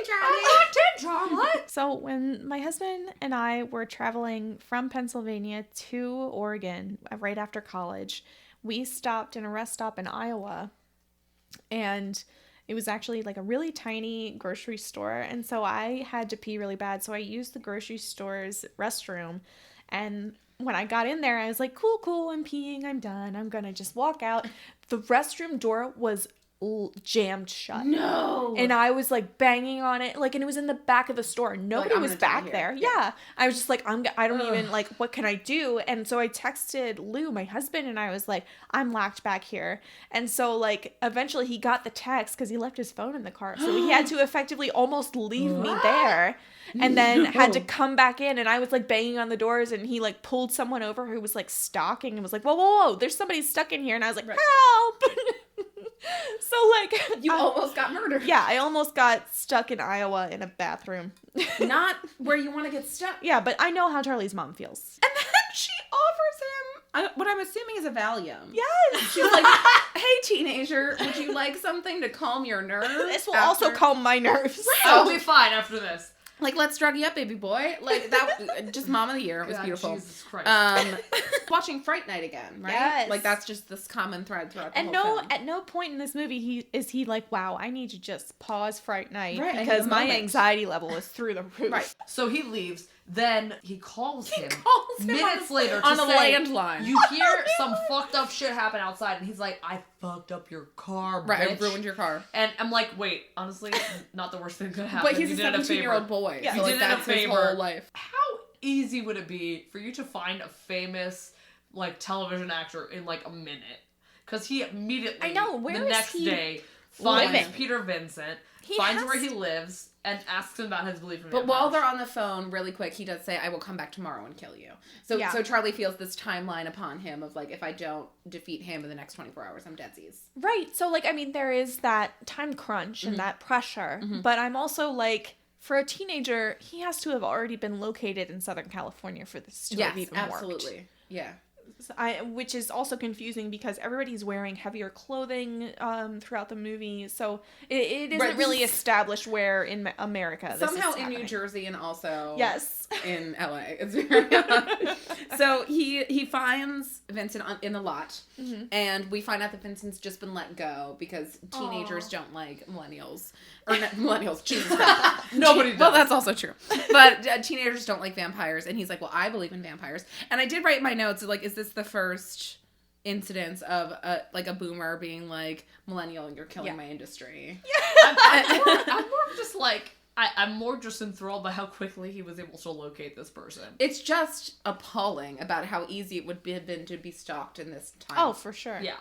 I'm locked in, Charlie. So when my husband and I were traveling from Pennsylvania to Oregon right after college, we stopped in a rest stop in Iowa, and it was actually a really tiny grocery store, and so I had to pee really bad, so I used the grocery store's restroom, and when I got in there, I was like, cool, I'm peeing, I'm done, I'm gonna just walk out. The restroom door was jammed shut. No. And I was banging on it, and it was in the back of the store. Nobody I'm was gonna die back here. there. Yeah. I was just I don't even what can I do? And so I texted Lou, my husband, and I was like, I'm locked back here. And so eventually he got the text because he left his phone in the car. So he had to effectively almost leave me there. And then had to come back in, and I was banging on the doors, and he pulled someone over who was stalking and was like, whoa, there's somebody stuck in here. And I was like, help. So you almost got murdered. yeah, I almost got stuck in Iowa in a bathroom. Not where you want to get stuck. Yeah, but I know how Charlie's mom feels. And then she offers him what I'm assuming is a Valium. Yes. She's like, hey, teenager, would you like something to calm your nerves? This will also calm my nerves. I'll be fine after this. Let's drug you up, baby boy. That, just mom of the year. It was God, beautiful. Jesus Christ. Watching Fright Night again, right? Yes. That's just this common thread throughout the And whole film. at no point in this movie is he like, wow, I need to just pause Fright Night Right, I need because a my moment. anxiety level is through the roof. Right. So he leaves. Then he calls him calls him minutes later on to a say, landline. you hear some fucked up shit happen outside, and he's like, I fucked up your car, Right, bitch. I ruined your car. And I'm like, wait, honestly, not the worst thing that could happen. But he's You a did it 17-year-old favor. boy. Yeah. So, He did it a that's his favor. whole life. How easy would it be for you to find a famous television actor in a minute? Because he immediately, I know, where the is next he day, finds living? Peter Vincent, He finds has where he lives, and asks him about his belief in But while vampires. they're on the phone, really quick, he does say, I will come back tomorrow and kill you. So Yeah. so Charlie feels this timeline upon him of if I don't defeat him in the next 24 hours, I'm deadsies. Right. So there is that time crunch and that pressure. But I'm also for a teenager, he has to have already been located in Southern California for this to have Yes, even worked. absolutely. Yeah. Which is also confusing because everybody's wearing heavier clothing throughout the movie, so it isn't Right, really this- established where in America this Somehow is in New happening. Jersey and also Yes. in LA. It's very So he finds Vincent in the lot, and we find out that Vincent's just been let go because teenagers don't like millennials. Or not millennials, Jesus Christ. Nobody does. Well, that's also true. But teenagers don't like vampires, and he's like, well, I believe in vampires. And I did write in my notes, is this the first incidence of a boomer being like, millennial, you're killing my industry? I'm more just I'm more just enthralled by how quickly he was able to locate this person. It's just appalling about how easy it would have been to be stalked in this time. Oh, for sure. Yeah.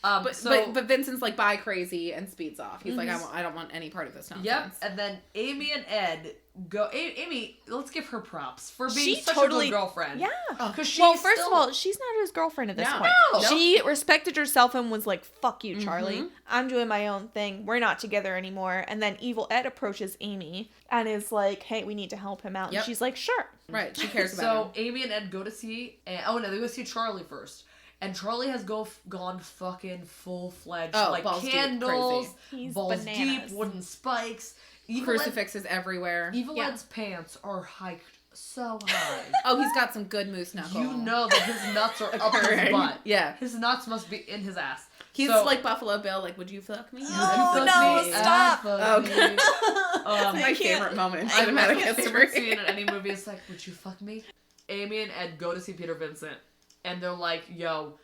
But Vincent's bye crazy and speeds off. He's like, I don't want any part of this nonsense. Yep. And then Amy and Ed go. Amy, let's give her props for being She such totally- a good girlfriend. Yeah. Because Well, first of all, she's not his girlfriend at this No. point. No. She respected herself and was like, fuck you, Charlie. I'm doing my own thing. We're not together anymore. And then Evil Ed approaches Amy and is like, hey, we need to help him out. Yep. And she's like, sure. Right, she cares So about him. Amy and Ed go to see. They go see Charlie first. And Charlie has gone fucking full-fledged, Oh, like balls deep, candles, crazy. He's balls bananas. deep, wooden spikes. Crucifixes everywhere. Evil Yeah. Ed's pants are hiked so high. Oh, he's got some good moose knuckle. You know that his nuts are up his butt. Yeah. His nuts must be in his ass. He's So- like Buffalo Bill, like, would you fuck me? Oh, Fuck no, me, stop. fuck me. Okay. That's my can't- favorite moment in I cinematic my favorite history. scene in any movie is like, would you fuck me? Amy and Ed go to see Peter Vincent, and they're like, yo,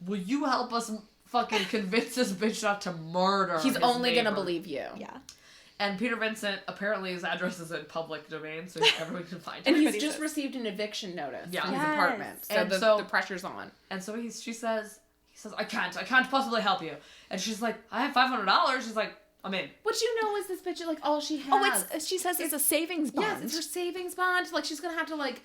will you help us fucking convince this bitch not to murder He's his only gonna neighbor? believe you. Yeah. And Peter Vincent, apparently his address is in public domain, so everyone can find And him. he's Everybody just says. received an eviction notice Yeah. from his Yes. apartment. So And the, so- the pressure's on. And so he says, I can't possibly help you. And she's like, I have $500. She's like, I'm in. What you know is this bitch, like, all she has. Oh, she says it's a savings bond. Yes, it's her savings bond. Like, she's gonna have to, like,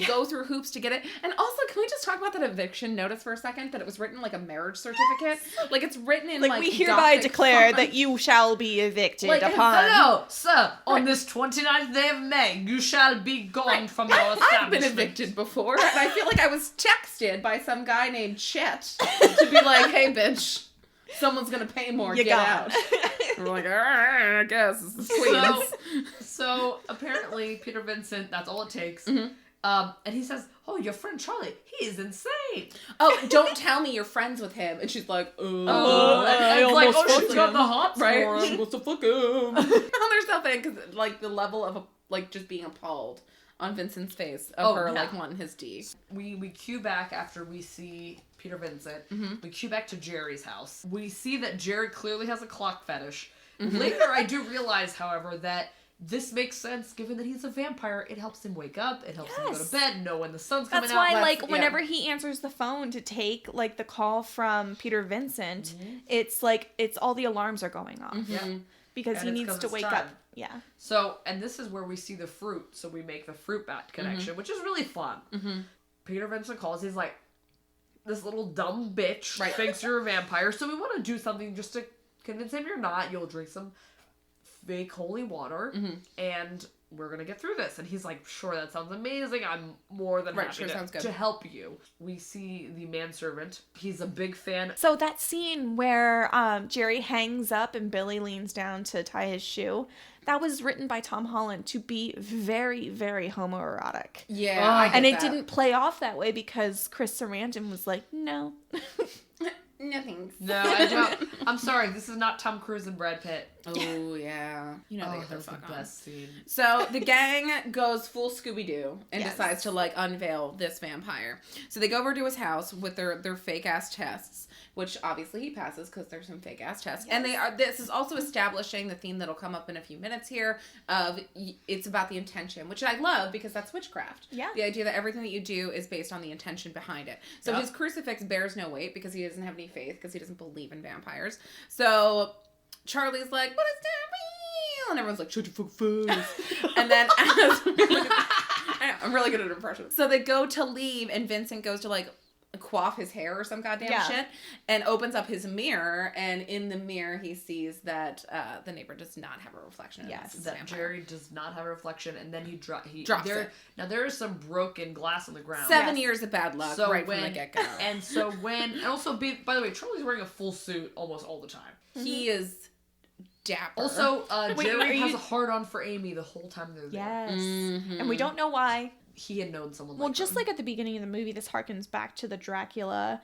go through hoops to get it. And also, can we just talk about that eviction notice for a second? That it was written like a marriage certificate. Like, it's written in, like, we hereby Gothic declare font. that you shall be evicted Like, upon. Hello, sir. On this 29th day of May, you shall be gone from your establishment. I've been evicted before, and I feel like I was texted by some guy named Chet to be like, hey, bitch, someone's gonna pay more, You get gone. out. And we're like, all right, I guess, this is Queens. So apparently Peter Vincent, that's all it takes. Mm-hmm. And he says, oh, your friend Charlie, he is insane. Oh, don't tell me you're friends with him. And she's like, And I it's like, almost oh, she's fucked got him. the hots right? for She him. wants to fuck him. There's nothing, because, like, the level of, like, just being appalled on Vincent's face of her, yeah. like, wanting his D. We cue back after we see Peter Vincent. We cue back to Jerry's house. We see that Jerry clearly has a clock fetish. Later, I do realize, however, that this makes sense given that he's a vampire. It helps him wake up. It helps him go Yes. to bed, know when the sun's coming That's out. why, like, yeah. whenever he answers the phone to take, like, the call from Peter Vincent, it's like, it's all the alarms are going off. Yeah. Because And he it's needs 'cause to it's wake time. up. Yeah. So, and this is where we see the fruit. So we make the fruit bat connection, which is really fun. Peter Vincent calls. He's like, this little dumb bitch Right. thinks you're a vampire. So we want to do something just to convince him you're not. You'll drink some fake holy water, and we're gonna get through this. And he's like, sure, that sounds amazing. I'm more than Right, happy sure, sounds good. to help you. We see the manservant. He's a big fan. So that scene where Jerry hangs up and Billy leans down to tie his shoe, that was written by Tom Holland to be very, very homoerotic. Yeah, I get And it that. didn't play off that way because Chris Sarandon was like, no. No thanks. No, I don't. I'm sorry. This is not Tom Cruise and Brad Pitt. Oh, yeah. You know they Oh, get their that's the fuck on. best scene. So the gang goes full Scooby-Doo and Yes. decides to, like, unveil this vampire. So they go over to his house with their fake-ass tests, which obviously he passes because there's some fake-ass tests. And this is also establishing the theme that'll come up in a few minutes here of it's about the intention, which I love because that's witchcraft. Yeah. The idea that everything that you do is based on the intention behind it. So Yep. his crucifix bears no weight because he doesn't have any faith because he doesn't believe in vampires. So Charlie's like, what is that? And everyone's like, shut your fuck face. And then I'm really good at impressions. So they go to leave and Vincent goes to, like, quaff his hair or some goddamn Yeah. shit and opens up his mirror, and in the mirror he sees that the neighbor does not have a reflection of Yes, this That vampire. Jerry does not have a reflection, and then he drops Drops it. Now there is some broken glass on the ground. 7 Yes. years of bad luck So right when, from the get-go. and so when, and also, by the way, Charlie's wearing a full suit almost all the time. He is dapper. Also, Wait, Jerry are has you- a hard-on for Amy the whole time they're there. Yes. Mhm. And we don't know why. He had known someone Well, like just them. like at the beginning of the movie, this harkens back to the Dracula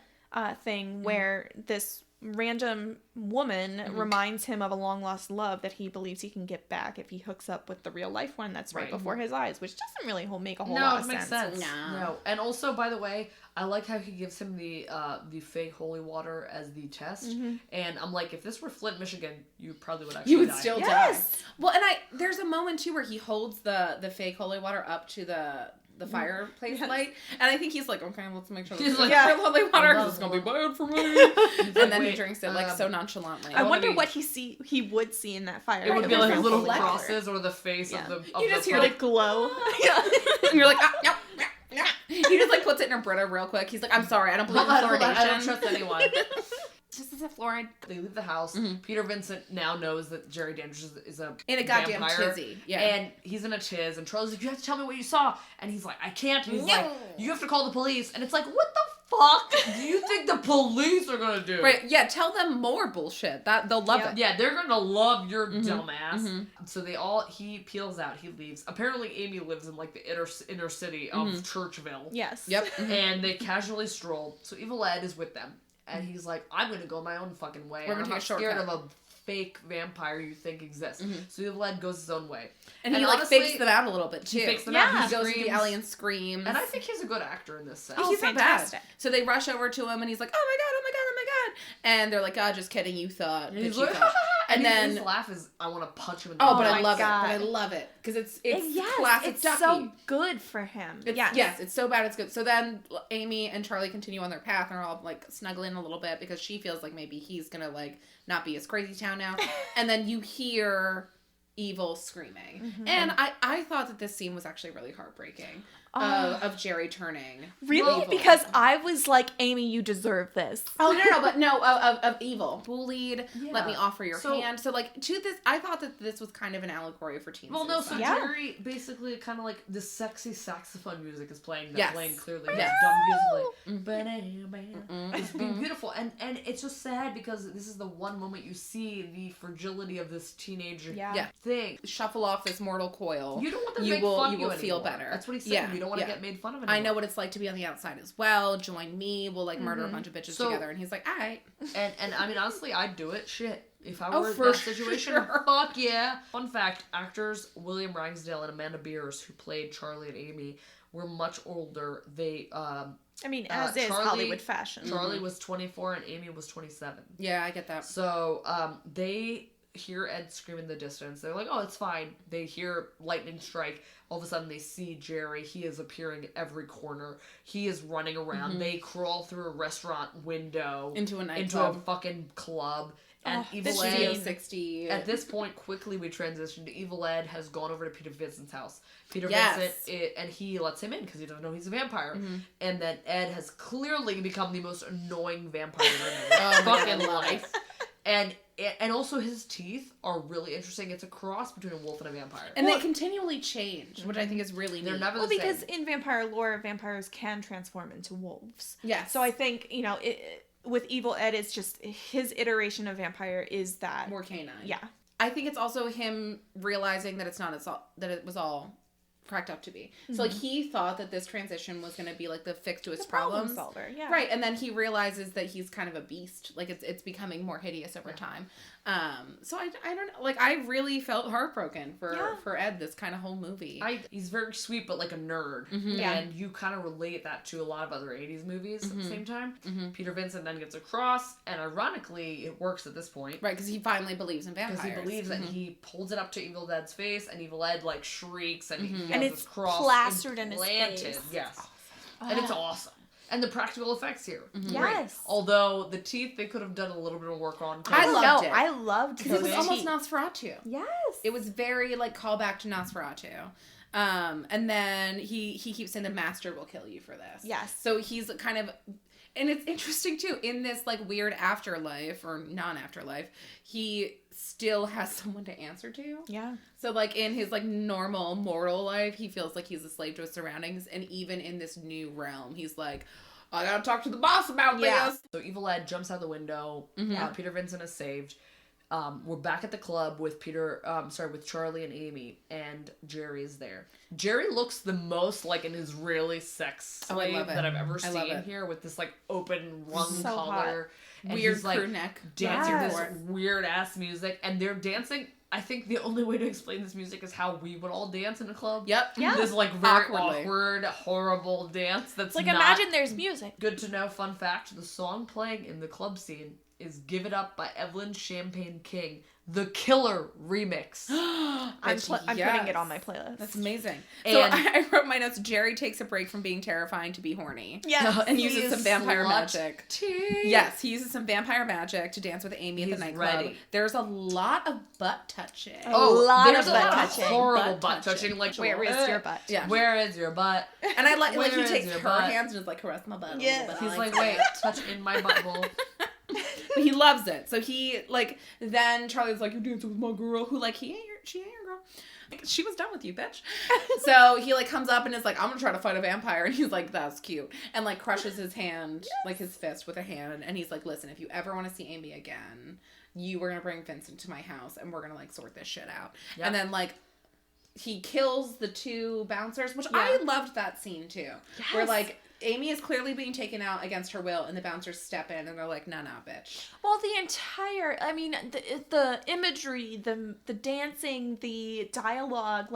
thing where this random woman reminds him of a long lost love that he believes he can get back if he hooks up with the real life one that's right Right. before his eyes, which doesn't really make a whole No, lot it of makes sense. sense. No. No. And also, by the way, I like how he gives him the fake holy water as the test. And I'm like, if this were Flint, Michigan, you probably would actually you would die. still Yes. die. Well, and there's a moment too where he holds the fake holy water up to the the fireplace light. And I think he's like, okay, let's make sure He's this like, is holy water. love It's going to be water. bad for me. And then he Wait, drinks it like so nonchalantly. I wonder be- what he would see in that fire. It would be there's like no little reflector. crosses or the face of the. Of You just hear the like glow. and you're like, no. He just like puts it in a Brita real quick. He's like, I'm sorry, I don't believe in Hold on, fluoridation. I don't trust anyone. Just as a fluoride. They leave the house. Peter Vincent now knows that Jerry Dandridge is a In a goddamn vampire, tizzy. Yeah. And he's in a chiz, and Charlie's like, you have to tell me what you saw. And he's like, I can't. And he's like, you have to call the police. And it's like, what the fuck do you think the police are gonna do? Right, yeah, tell them more bullshit. That they'll love it. Yeah, they're gonna love your dumbass. So he peels out, he leaves. Apparently Amy lives in like the inner city of Churchville. Yes. Yep. And they casually stroll. So Evil Ed is with them. And he's like, I'm gonna go my own fucking way. We're gonna I'm take not a scared shortcut. of a fake vampire you think exists. So Evil Ed goes his own way. And he honestly, like fakes them out a little bit too. He fakes them Yeah. out. He goes to the screams. alley and screams. And I think he's a good actor in this sense. Oh, he's not fantastic. bad. So they rush over to him and he's like, oh my god, oh my god, oh my god. And they're like, oh, just kidding, you thought. And Bitch, he's you like, thought. And his then laugh is, I want to punch him in the oh, but Oh I my love God. it. But I love it because it's Yes, classic it's Ducky. so good for him. Yes, it's so bad it's good. So then Amy and Charlie continue on their path and are all like snuggling a little bit because she feels like maybe he's gonna like not be as crazy town now. And then you hear Evil screaming. And I thought that this scene was actually really heartbreaking of Jerry turning. Really? evil. Because I was like, Amy, you deserve this. Oh no, of evil, bullied. Let me offer your hand. So like to this, I thought that this was kind of an allegory for teen Well, no, so suicide. Yeah. Jerry basically kind of like the sexy saxophone music is playing. Yes. Playing clearly. Yes. Done musically. It's beautiful, and it's just sad because this is the one moment you see the fragility of this teenager Yeah. thing. Shuffle off this mortal coil. You don't want them to You make will- fun you of you will feel anymore. better. That's what he's saying. Yeah, You don't want to yeah. get made fun of anymore. I know what it's like to be on the outside as well. Join me. We'll like murder a bunch of bitches So- together. And he's like, all right. And I mean, honestly, I'd do it. Shit. If I Oh, were in for that situation, sure. fuck yeah. Fun fact, actors William Ragsdale and Amanda Beers, who played Charlie and Amy, were much older. They, I mean, as is Charlie- Hollywood fashion. Charlie was 24 and Amy was 27. Yeah, I get that. So, they hear Ed scream in the distance. They're like, oh, it's fine. They hear lightning strike. All of a sudden, they see Jerry. He is appearing at every corner. He is running around. They crawl through a restaurant window. Into a Into a nightclub. fucking club. And Oh, Evil this Ed... scene. 60. At this point, quickly we transition to Evil Ed has gone over to Peter Vincent's house. Peter Yes. Vincent, and he lets him in because he doesn't know he's a vampire. And then Ed has clearly become the most annoying vampire in his Oh my God, fucking I love life. And also his teeth are really interesting. It's a cross between a wolf and a vampire. And they continually change, which I think is really They're neat. never Well, the because same. in vampire lore, vampires can transform into wolves. Yes. So I think, with Evil Ed, it's just his iteration of vampire is that. more canine. Yeah. I think it's also him realizing that that it was all cracked up to be. So like he thought that this transition was going to be like the fix to his The problem problems. solver, yeah. Right, and then he realizes that he's kind of a beast. Like it's becoming more hideous over time. So I don't know. Like I really felt heartbroken for Ed this kind of whole movie. He's very sweet, but like a nerd. Yeah. And you kind of relate that to a lot of other 80s movies at the same time. Peter Vincent then gets a cross, and ironically, it works at this point. Right, because he finally believes in vampires. Because he believes that he pulls it up to Evil Ed's face, and Evil Ed like shrieks, and he has And this it's cross plastered in his implanted. face. Yes, and it's awesome. And the practical effects here, Yes. although the teeth they could have done a little bit of work on. I loved it. I loved Because it was those almost teeth. Nosferatu. Yes. It was very like callback to Nosferatu. And then he keeps saying the master will kill you for this. Yes. So he's kind of, and it's interesting too, in this like weird afterlife or non-afterlife, he still has someone to answer to. Yeah. So like in his like normal mortal life, he feels like he's a slave to his surroundings. And even in this new realm, he's like, I gotta talk to the boss about this. So Evil Ed jumps out the window. Peter Vincent is saved. We're back at the club with with Charlie and Amy, and Jerry is there. Jerry looks the most like an Israeli sex Oh, I slave love it. that I've ever I love seen it. here, with this like open rung So collar, and Weird he's, like, crew neck. dancing Yes. this weird ass music, and they're dancing. I think the only way to explain this music is how we would all dance in a club. Yep. Yeah. This like very Awkwardly. awkward, horrible dance. That's Like, not imagine there's music. good to know. Fun fact: the song playing in the club scene is "Give It Up" by Evelyn Champagne King, the Killer remix. I'm putting it on my playlist. That's amazing. And so I wrote my notes. Jerry takes a break from being terrifying to be horny. Yes. And uses some vampire Slut magic. tea. Yes, he uses some vampire magic to dance with Amy at the He's nightclub. ready. There's a lot of butt touching. A lot there's of a butt lot touching. of horrible Butt butt touching. touching. Like, Where is your butt? Yeah. Where is your butt? And I like he Where is takes your her butt? hands and is like caress my butt. Yes. A little bit. He's I like, that. wait, touch in my butthole. But he loves it. So he then Charlie's like, you're dancing with my girl, who she ain't your girl. She was done with you, bitch. So he comes up and is like, I'm gonna try to fight a vampire, and he's like, that's cute, and crushes his hand, his fist with a hand, and he's like, listen, if you ever want to see Amy again, we're gonna bring Vincent to my house and we're gonna sort this shit out. Yep. And then he kills the two bouncers, which I loved that scene too. Yes. Where Amy is clearly being taken out against her will, and the bouncers step in and they're like, nah, bitch. Well, the entire, the imagery, the dancing, the dialogue,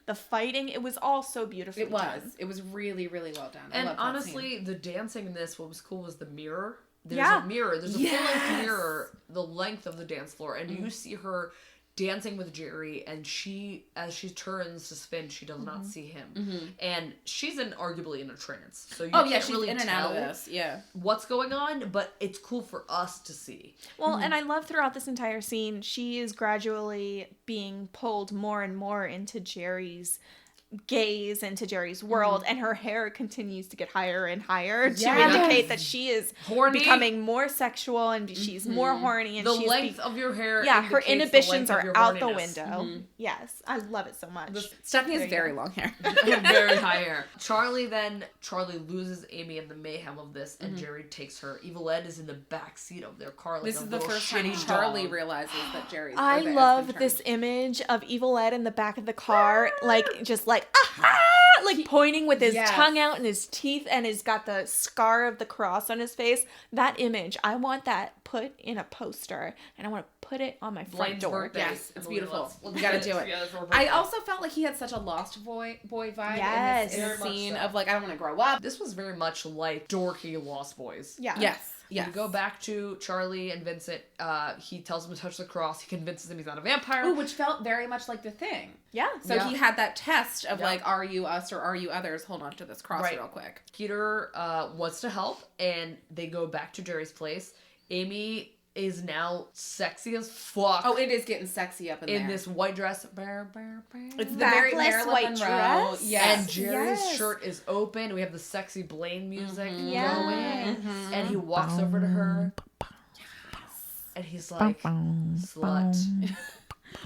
the fighting, it was all so beautifully done. It was really, really well done. And I loved that honestly, scene. the dancing in this, what was cool was the mirror. There's Yeah. a mirror. There's a Yes. full-length mirror, the length of the dance floor, and you see her dancing with Jerry, and as she turns to spin, she does not see him. And she's arguably in a trance, so you can't she's really in and tell out of this. Yeah. what's going on, but it's cool for us to see. Well, and I love throughout this entire scene, she is gradually being pulled more and more into Jerry's gaze, into Jerry's world, and her hair continues to get higher and higher to Yes. indicate that she is Horny. becoming more sexual and she's more horny. And The she's length of your hair. yeah, her indicates the inhibitions length of are your out the horniness. window. Yes, I love it so much. Stephanie There has you very go. long hair. Very high hair. Charlie loses Amy in the mayhem of this, and Jerry takes her. Evil Ed is in the back seat of their car. This a is the little first time shitty Charlie dog. realizes that Jerry's. I that has love been this turned. image of Evil Ed in the back of the car, pointing with his Yes. tongue out and his teeth, and he's got the scar of the cross on his face. That image, I want that put in a poster, and I want to put it on my front Blaine's door. birthday. Yes, it's Emily, beautiful. let's We gotta get do it. together for her I birthday. also felt like he had such a Lost Boy vibe Yes. in Very this much scene so. of I don't want to grow up. This was very much like dorky Lost Boys. Yeah. Yes. Yes. We go back to Charlie and Vincent. He tells him to touch the cross. He convinces him he's not a vampire. Ooh, which felt very much like The Thing. Yeah. So Yeah. he had that test of Yeah. are you us or are you others? Hold on to this cross Right. real quick. Peter wants to help, and they go back to Jerry's place. Amy is now sexy as fuck. Oh, it is getting sexy up in there. this white dress. It's the Backless very Marilyn white Monroe. dress. Yes. And Jerry's Yes. shirt is open. We have the sexy Blaine music Yeah. going. And he walks over to her. And he's like, slut.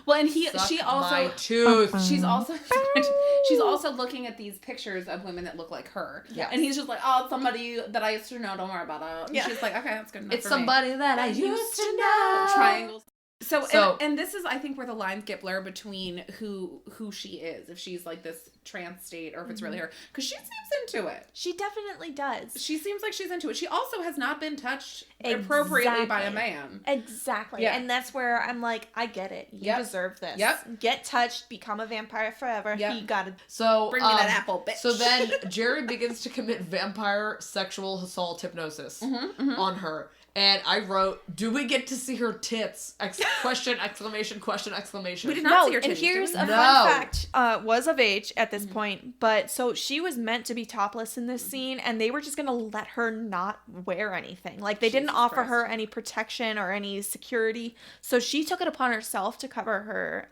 Well, and Suck she also my tooth. she's also looking at these pictures of women that look like her. Yes. And he's just like, oh, it's somebody that I used to know. Don't worry about it. And Yeah. she's like, okay, that's good enough. It's for somebody that I used to know. Triangles. So So- and this is I think where the lines get blurred between who she is, if she's this trance state or if it's really her, because she seems into it. She definitely does. She seems like she's into it. She also has not been touched appropriately by a Exactly. man. Exactly. Yeah. And that's where I'm like, I get it. You Yep. deserve this. Yep. Get touched, become a vampire forever. Yep. He got it. So Bring me that apple, bitch. So then Jerry begins to commit vampire sexual assault hypnosis on her. And I wrote, do we get to see her tits? Question, exclamation, question, exclamation. We did not No, see her and titties, here's did a we? No. fun fact. Was of age at this point, but so she was meant to be topless in this scene, and they were just gonna let her not wear anything. They didn't Jesus offer Christ. her any protection or any security, so she took it upon herself to cover her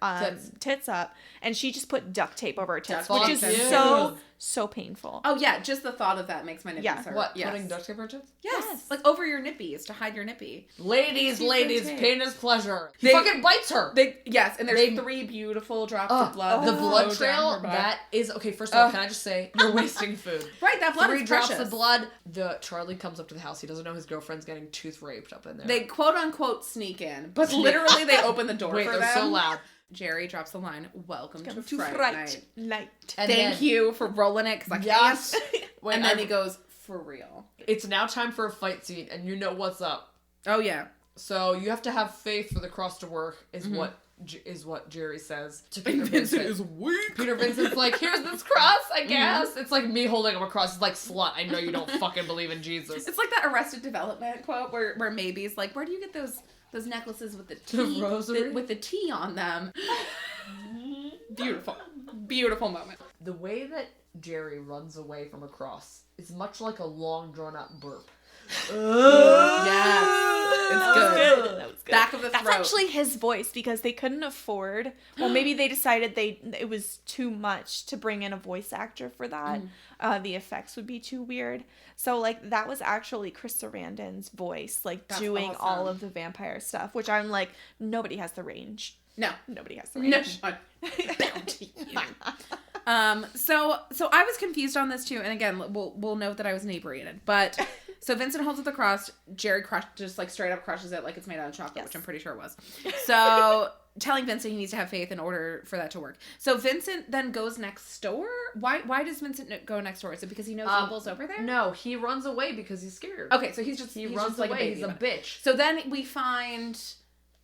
tits up, and she just put duct tape over her tits, Fuck which is you. so painful. Oh yeah, just the thought of that makes my nippies Yeah. hurt. What, Yes. putting duct tape on her tits? Yes. Over your nippies to hide your nippy. Ladies, tape. pain is pleasure. He They- fucking bites her. Yes, and there's They- 3 beautiful drops of blood. The that blood flow trail, down her butt. that is, okay, first of all, can I just say, you're wasting food. Right, that blood 3 is drops precious. of blood. Charlie comes up to the house. He doesn't know his girlfriend's getting tooth raped up in there. They quote unquote sneak in, but literally they open the door Wait, for they're them. so loud. Jerry drops the line, welcome to To Fright Fright Night. Night. And Thank then- you for rolling it, because I Yes. can't. Wait, And then he goes, for real. It's now time for a fight scene, and you know what's up. Oh yeah. So you have to have faith for the cross to work, is what Jerry says to Peter And Vincent. Vincent is weak. Peter Vincent's like, here's this cross, I guess. It's like me holding up a cross. It's like, slut, I know you don't fucking believe in Jesus. It's like that Arrested Development quote where Maybe's like, where do you get those those necklaces with the T, with the T on them. Beautiful. Beautiful moment. The way that Jerry runs away from a cross is much like a long, drawn-out burp. Yes. It's good. That was good. Back of the That's throat. actually his voice because they couldn't afford. Well, maybe they decided it was too much to bring in a voice actor for that. The effects would be too weird. So like that was actually Chris Sarandon's voice, like That's doing awesome. all of the vampire stuff, which I'm like, nobody has the range. No. Nobody has the range. No. Bounty. So I was confused on this too, and again, we'll note that I was inebriated. But so Vincent holds up the cross, Jerry just like straight up crushes it like it's made out of chocolate, which I'm pretty sure it was. So telling Vincent he needs to have faith in order for that to work. So Vincent then goes next door. Why does Vincent go next door? Is it because he knows evil's over there? No, he runs away because he's scared. Okay, so he runs just like away. He's a bitch. So then we find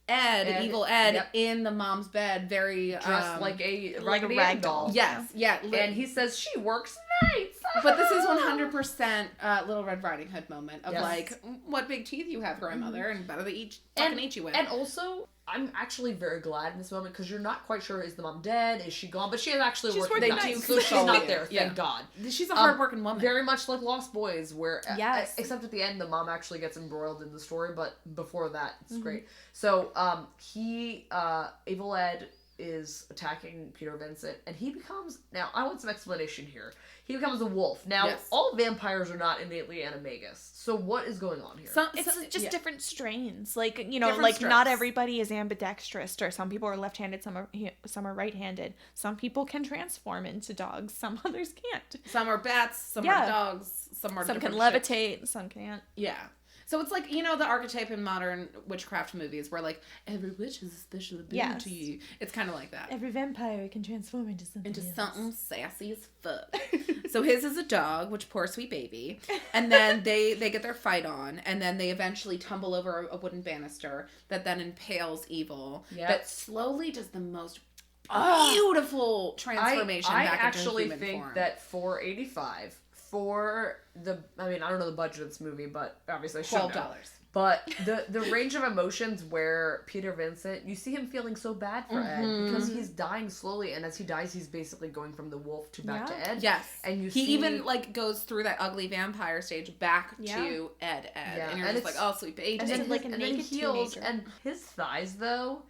Ed, evil Ed, yep. in the mom's bed, very dressed like a Raggedy rag Ann doll. doll. Yes, yeah. And he says she works nights. But this is 100% Little Red Riding Hood moment of Yes. like, what big teeth you have, grandmother, and better to eat you with. And also, I'm actually very glad in this moment because you're not quite sure, is the mom dead? Is she gone? But she is actually She's working working nights, nights. so she's Yeah. not there, Yeah. thank God. She's a hardworking woman. Very much like Lost Boys, where Yes. except at the end, the mom actually gets embroiled in the story, but before that, it's great. So, Evil Ed is attacking Peter Vincent, and he becomes, now I want some explanation here. He becomes a wolf. Now, Yes. all vampires are not innately animagus, so what is going on here? It's just yeah. different strains. Like, you know, Different like strokes. not everybody is ambidextrous, or some people are left-handed, some are right-handed. Some people can transform into dogs, some others can't. Some are bats, some Yeah. are dogs, some are Some can different shit. levitate, some can't. Yeah. So it's like, you know, the archetype in modern witchcraft movies where like every witch has a special ability. It's kind of like that. Every vampire can transform into something Something sassy as fuck. So his is a dog, which poor sweet baby. And then they get their fight on, and then they eventually tumble over a wooden banister that then impales Evil. Yep. That slowly does the most beautiful transformation I back actually into human think form. that for $85, I don't know the budget of this movie, but obviously I should know. $12. But the range of emotions where Peter Vincent, you see him feeling so bad for Ed because he's dying slowly, and as he dies, he's basically going from the wolf to back to Ed. Yes. And he even like goes through that ugly vampire stage back Yeah. to Ed. Yeah. And you're just like, oh, sweet baby. and then, like a and then naked heals, teenager. and his thighs though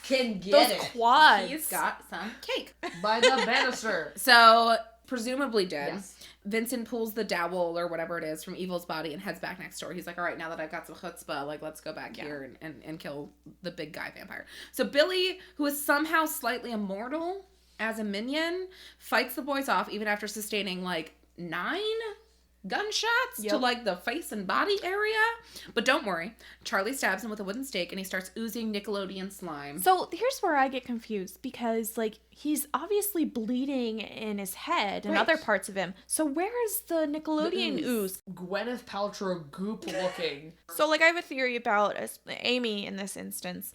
can get Those it quads. He's got some cake. by the banister. So, presumably dead. Yes. Vincent pulls the dowel or whatever it is from Evil's body and heads back next door. He's like, all right, now that I've got some chutzpah, like, let's go back here and kill the big guy vampire. So Billy, who is somehow slightly immortal as a minion, fights the boys off even after sustaining, like, 9 gunshots to, like, the face and body area. But don't worry. Charlie stabs him with a wooden stake and he starts oozing Nickelodeon slime. So here's where I get confused because, like, he's obviously bleeding in his head and Right. other parts of him. So where is the Nickelodeon ooze? Gwyneth Paltrow goop looking. So, like, I have a theory about Amy in this instance.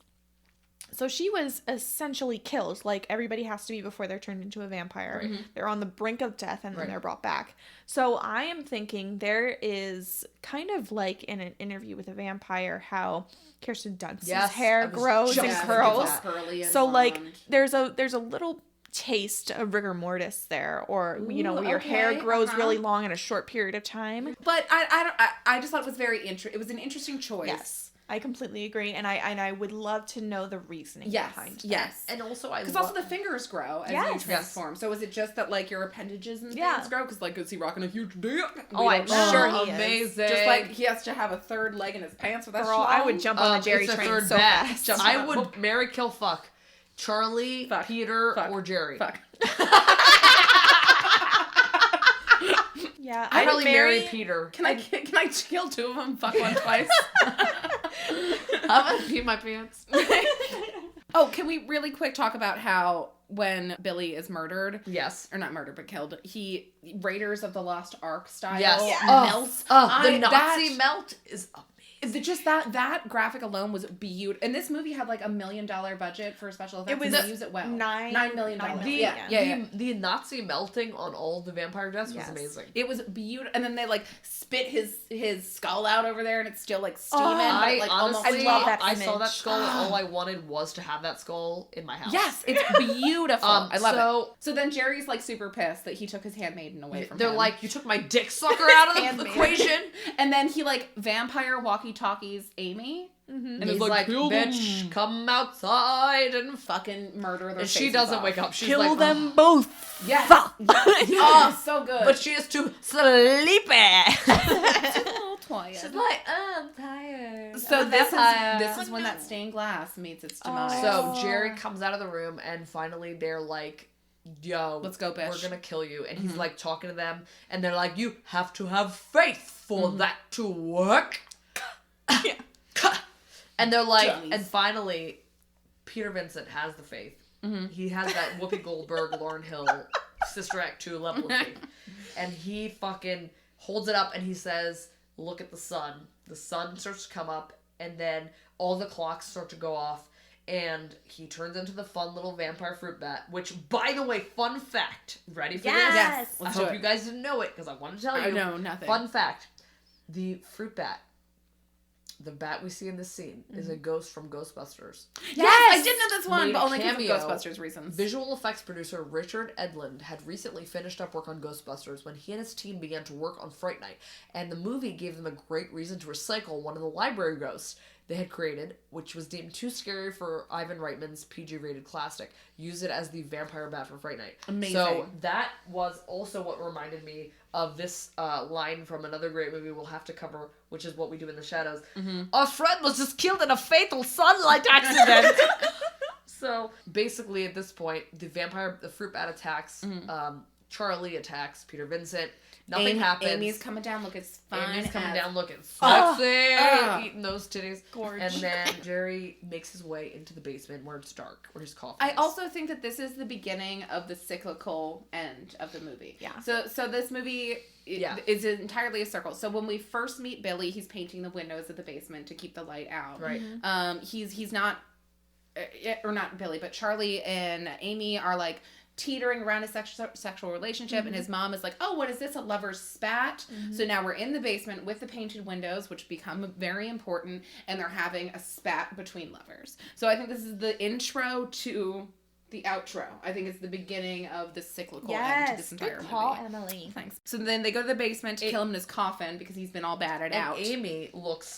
So she was essentially killed, like everybody has to be before they're turned into a vampire. They're on the brink of death and then they're brought back. So I am thinking there is kind of like in an interview with a vampire how Kirsten Dunst's hair I was grows just and thinking curls. that. Curly and So like blonde. there's a little taste of rigor mortis there, or you know, Ooh, where your hair okay, grows uh-huh. really long in a short period of time. But I just thought it was very it was an interesting choice. Yes. I completely agree, and I would love to know the reasoning behind that. Yes. And also Because also the fingers grow as you Yes. transform. So is it just that like your appendages and things Yeah. grow? Because like is he rocking a huge dick? Oh, We I'm don't know. sure he is. amazing. Just like he has to have a third leg in his pants with that Girl, I would jump on the Jerry it's a train third so bet. fast. Jump I on. would marry, kill, fuck Charlie, Fuck. Peter, Fuck. or Jerry. Fuck. Yeah, I'd I'd probably marry marry Peter. Can I kill 2 of them? Fuck one twice. I'm gonna pee my pants. Oh, can we really quick talk about how when Billy is murdered, Yes. or not murdered but killed, he Raiders of the Lost Ark style Yes. melts. The Nazi melt is amazing. Just that graphic alone was beautiful. And this movie had like $1 million budget for special effects. It was and they use it well. $9 million. The Nazi melting on all the vampire deaths was amazing. It was beautiful. And then they like spit his skull out over there, and it's still like steaming. I like, honestly, I love that I image. saw that skull. And all I wanted was to have that skull in my house. Yes, it's beautiful. I love so- it. So then Jerry's like super pissed that he took his handmaiden away from They're him. like, you took my dick sucker out of the Handmaiden. equation. And then he like vampire walkie-talkies Amy. And he's like, bitch, come outside and Fucking murder their And she faces doesn't off. wake up. She's Kill like, them both. Yes. Fuck. Oh, so good. but she is too sleepy. She's a little tired. She's like, I'm tired. So I'm this tired. is when that stained glass meets its demise. So Jerry comes out of the room and finally they're like, yo, Let's go, bitch. We're gonna kill you. And he's like talking to them and they're like, you have to have faith for that to work. And they're like, Dummies. and finally, Peter Vincent has the faith. He has that Whoopi Goldberg, Lauryn Hill, Sister Act 2 level of faith. And he fucking holds it up and he says, look at the sun. The sun starts to come up and then all the clocks start to go off. And he turns into the fun little vampire fruit bat, which, by the way, fun fact. Ready for Yes. this? I Let's do hope it. you guys didn't know it because I want to tell you. I know nothing. Fun fact. The fruit bat, the bat we see in this scene, is a ghost from Ghostbusters. Yes, I did know this one, Made but a only because of cameo. Ghostbusters reasons. Visual effects producer Richard Edlund had recently finished up work on Ghostbusters when he and his team began to work on Fright Night, and the movie gave them a great reason to recycle one of the library ghosts they had created, which was deemed too scary for Ivan Reitman's PG-rated classic. Use it as the vampire bat for Fright Night. Amazing. So that was also what reminded me of this line from another great movie we'll have to cover, which is What We Do in the Shadows. Our friend was just killed in a fatal sunlight accident. So basically, at this point, the fruit bat attacks. Charlie attacks Peter Vincent. Nothing happens. Amy's coming down looking fine. Amy's coming as- down looking sexy, eating those titties. Gorge. And then Jerry makes his way into the basement where it's dark, where his coffin I is. also think that this is the beginning of the cyclical end of the movie. Yeah. So this movie is entirely a circle. So when we first meet Billy, he's painting the windows of the basement to keep the light out. Right. He's not, or not Billy, but Charlie and Amy are like teetering around a sexual relationship, and his mom is like, oh, what is this, a lover's spat? So now we're in the basement with the painted windows, which become very important, and they're having a spat between lovers. So I think this is the intro to the outro. I think it's the beginning of the cyclical end to this entire good call, movie. Emily. Thanks. So then they go to the basement to kill him in his coffin because he's been all battered And out. Amy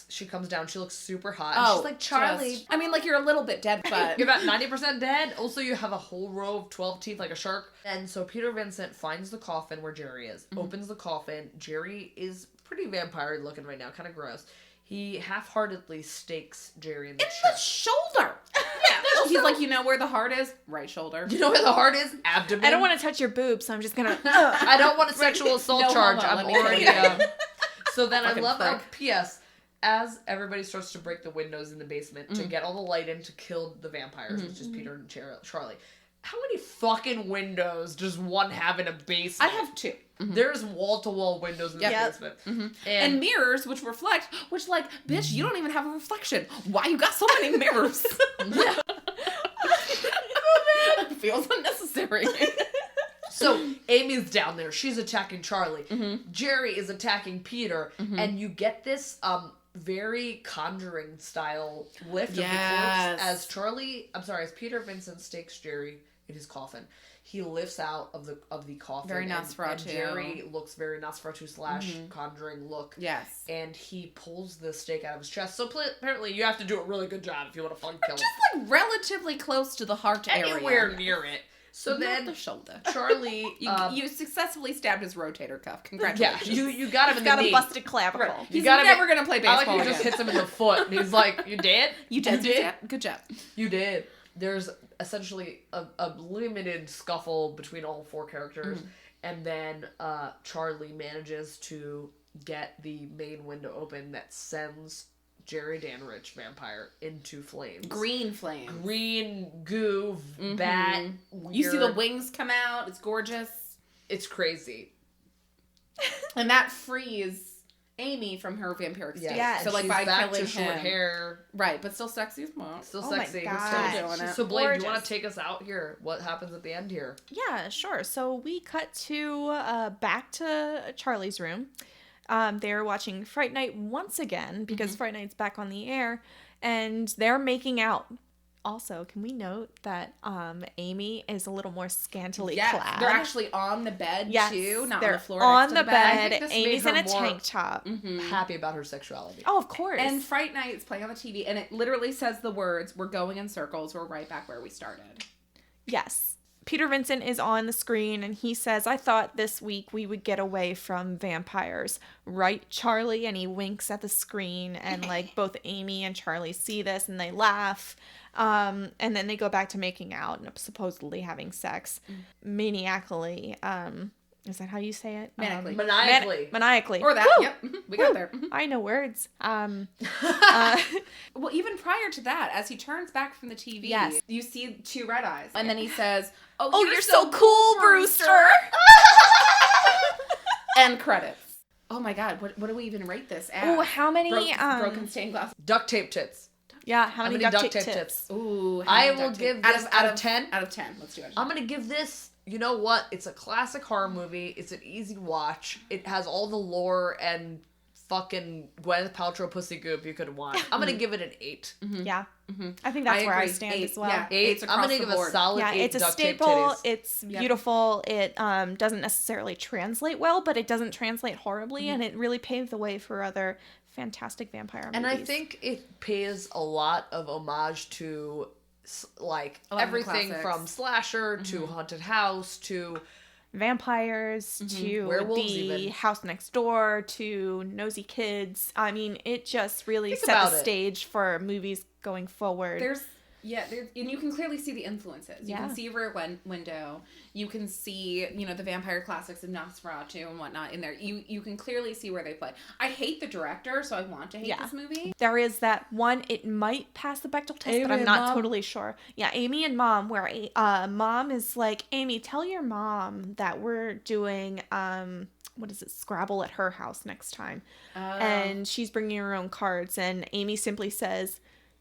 she comes down, she looks super hot. Oh, and she's like, Charlie. I mean, like, you're a little bit dead, but... You're about 90% dead. Also, you have a whole row of 12 teeth like a shark. And so Peter Vincent finds the coffin where Jerry is, opens the coffin. Jerry is pretty vampire looking right now, kind of gross. He half-heartedly stakes Jerry in the the chest. shoulder! Yeah. He's like, you know where the heart is? Right shoulder. You know where the heart is? Abdomen. I don't want to touch your boobs, so I'm just gonna. I don't want a sexual assault No charge. homo, I'm let me tell already. you. So then I Fucking love how, prick. P.S., as everybody starts to break the windows in the basement to get all the light in to kill the vampires, which is Peter and Charlie, how many fucking windows does one have in a basement? I have two. There's wall-to-wall windows in the Yep. basement. And mirrors, which reflect, which, like, bitch, you don't even have a reflection. Why you got so many mirrors? Feels unnecessary. So Amy's down there. She's attacking Charlie. Jerry is attacking Peter. And you get this very Conjuring style lift of the corpse as Peter Vincent stakes Jerry in his coffin. He lifts out of the coffin. Very and Nosferatu. Jerry looks very Nosferatu / Conjuring look. Yes. And he pulls the stake out of his chest. So apparently you have to do a really good job if you want to fucking kill him. Just, like, relatively close to the heart area. Anywhere near it. So Not then the shoulder. Charlie... You successfully stabbed his rotator cuff. yeah, Congratulations. you got him in Got the a knee. busted clavicle. Right. He's gotta never going to play I baseball like he just again. hits him in the foot, and he's like, "You did? You did. did? Good job. You did." There's essentially a limited scuffle between all four characters, and then Charlie manages to get the main window open that sends Jerry Danrich, vampire, into flames. Green flame. Green goo, bat. You see the weird. wings come out. It's gorgeous. It's crazy. And that freeze Amy from her vampiric state. Yes. So like she's by back killing to short him, hair. right? But still sexy as well. Still Oh my sexy. gosh. Still doing it. So Blaine, do you want Gorgeous. to take us out here? What happens at the end here? Yeah, sure. So we cut to back to Charlie's room. They're watching Fright Night once again because Fright Night's back on the air, and they're making out. Also, can we note that Amy is a little more scantily clad? They're actually on the bed Yes, too, not they're on the floor. on next to the the bed. I bed. think this Amy's made in her a more- tank top. Happy about her sexuality. Oh, of course. And Fright Night's playing on the TV, and it literally says the words, "We're going in circles. We're right back where we started." Yes. Peter Vincent is on the screen and he says, I thought this week we would get away from vampires. Right, Charlie? And he winks at the screen and like both Amy and Charlie see this and they laugh. And then they go back to making out and supposedly having sex. Maniacally. Is that how you say it? Manically. Maniacally. Or that. Woo! Yep. We got there. I know words. Well, even prior to that, as he turns back from the TV, Yes. you see two red eyes. And then he says, Oh, you're so cool, Brewster. End credits. Oh my god, what do we even rate this as? Oh, how many? broken stained glass. Duct tape tits. Yeah, how many duct tape tips? tips? Ooh, how I many will duct give tape? this out of 10. Out of 10. Let's do it. I'm gonna give this. You know what? It's a classic horror movie. It's an easy watch. It has all the lore and fucking Gwyneth Paltrow pussy goop you could want. I'm gonna give it an 8. Yeah. I think that's where I agree. stand 8, as well. yeah. 8. across I'm gonna the give a board. solid Yeah, 8 it's a duct tape staple. titties. It's beautiful. It doesn't necessarily translate well, but it doesn't translate horribly, and it really paved the way for other fantastic vampire movies. And I think it pays a lot of homage to like A lot of the everything classics. from slasher to haunted house to vampires to Werewolves the even. house next door to nosy kids. I mean, it just really Think set about the it. stage for movies going forward. There's and you can clearly see the influences. You Yeah. can see Rear Window. You can see, the vampire classics of Nosferatu and whatnot in there. You can clearly see where they play. I hate the director, so I want to hate this movie. There is that one, it might pass the Bechdel test, Amy but I'm and not Mom? totally sure. Yeah, Amy and Mom, where Mom is like, Amy, tell your mom that we're doing, what is it, Scrabble at her house next time. And she's bringing her own cards, and Amy simply says,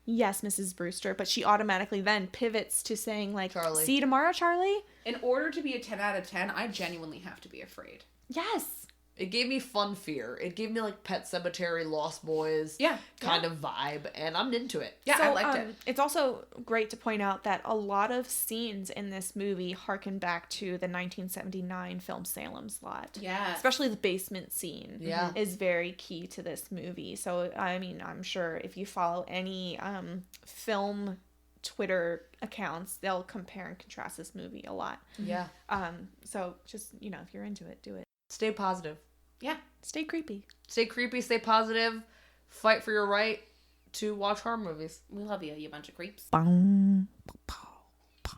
yes, Mrs. Brewster, but she automatically then pivots to saying, like, Charlie. see you tomorrow, Charlie? In order to be a 10 out of 10, I genuinely have to be afraid. Yes. it gave me fun fear. It gave me like Pet Cemetery, Lost Boys kind of vibe, and I'm into it. Yeah, So, I liked it. It's also great to point out that a lot of scenes in this movie harken back to the 1979 film Salem's Lot. Yeah. Especially the basement scene Yeah. is very key to this movie. So, I mean, I'm sure if you follow any film Twitter accounts, they'll compare and contrast this movie a lot. Yeah. So just, if you're into it, do it. Stay positive. Yeah. Stay creepy. Stay creepy, stay positive. Fight for your right to watch horror movies. We love you, you bunch of creeps. Bum, pow, pow.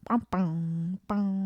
Bum, bum, bum.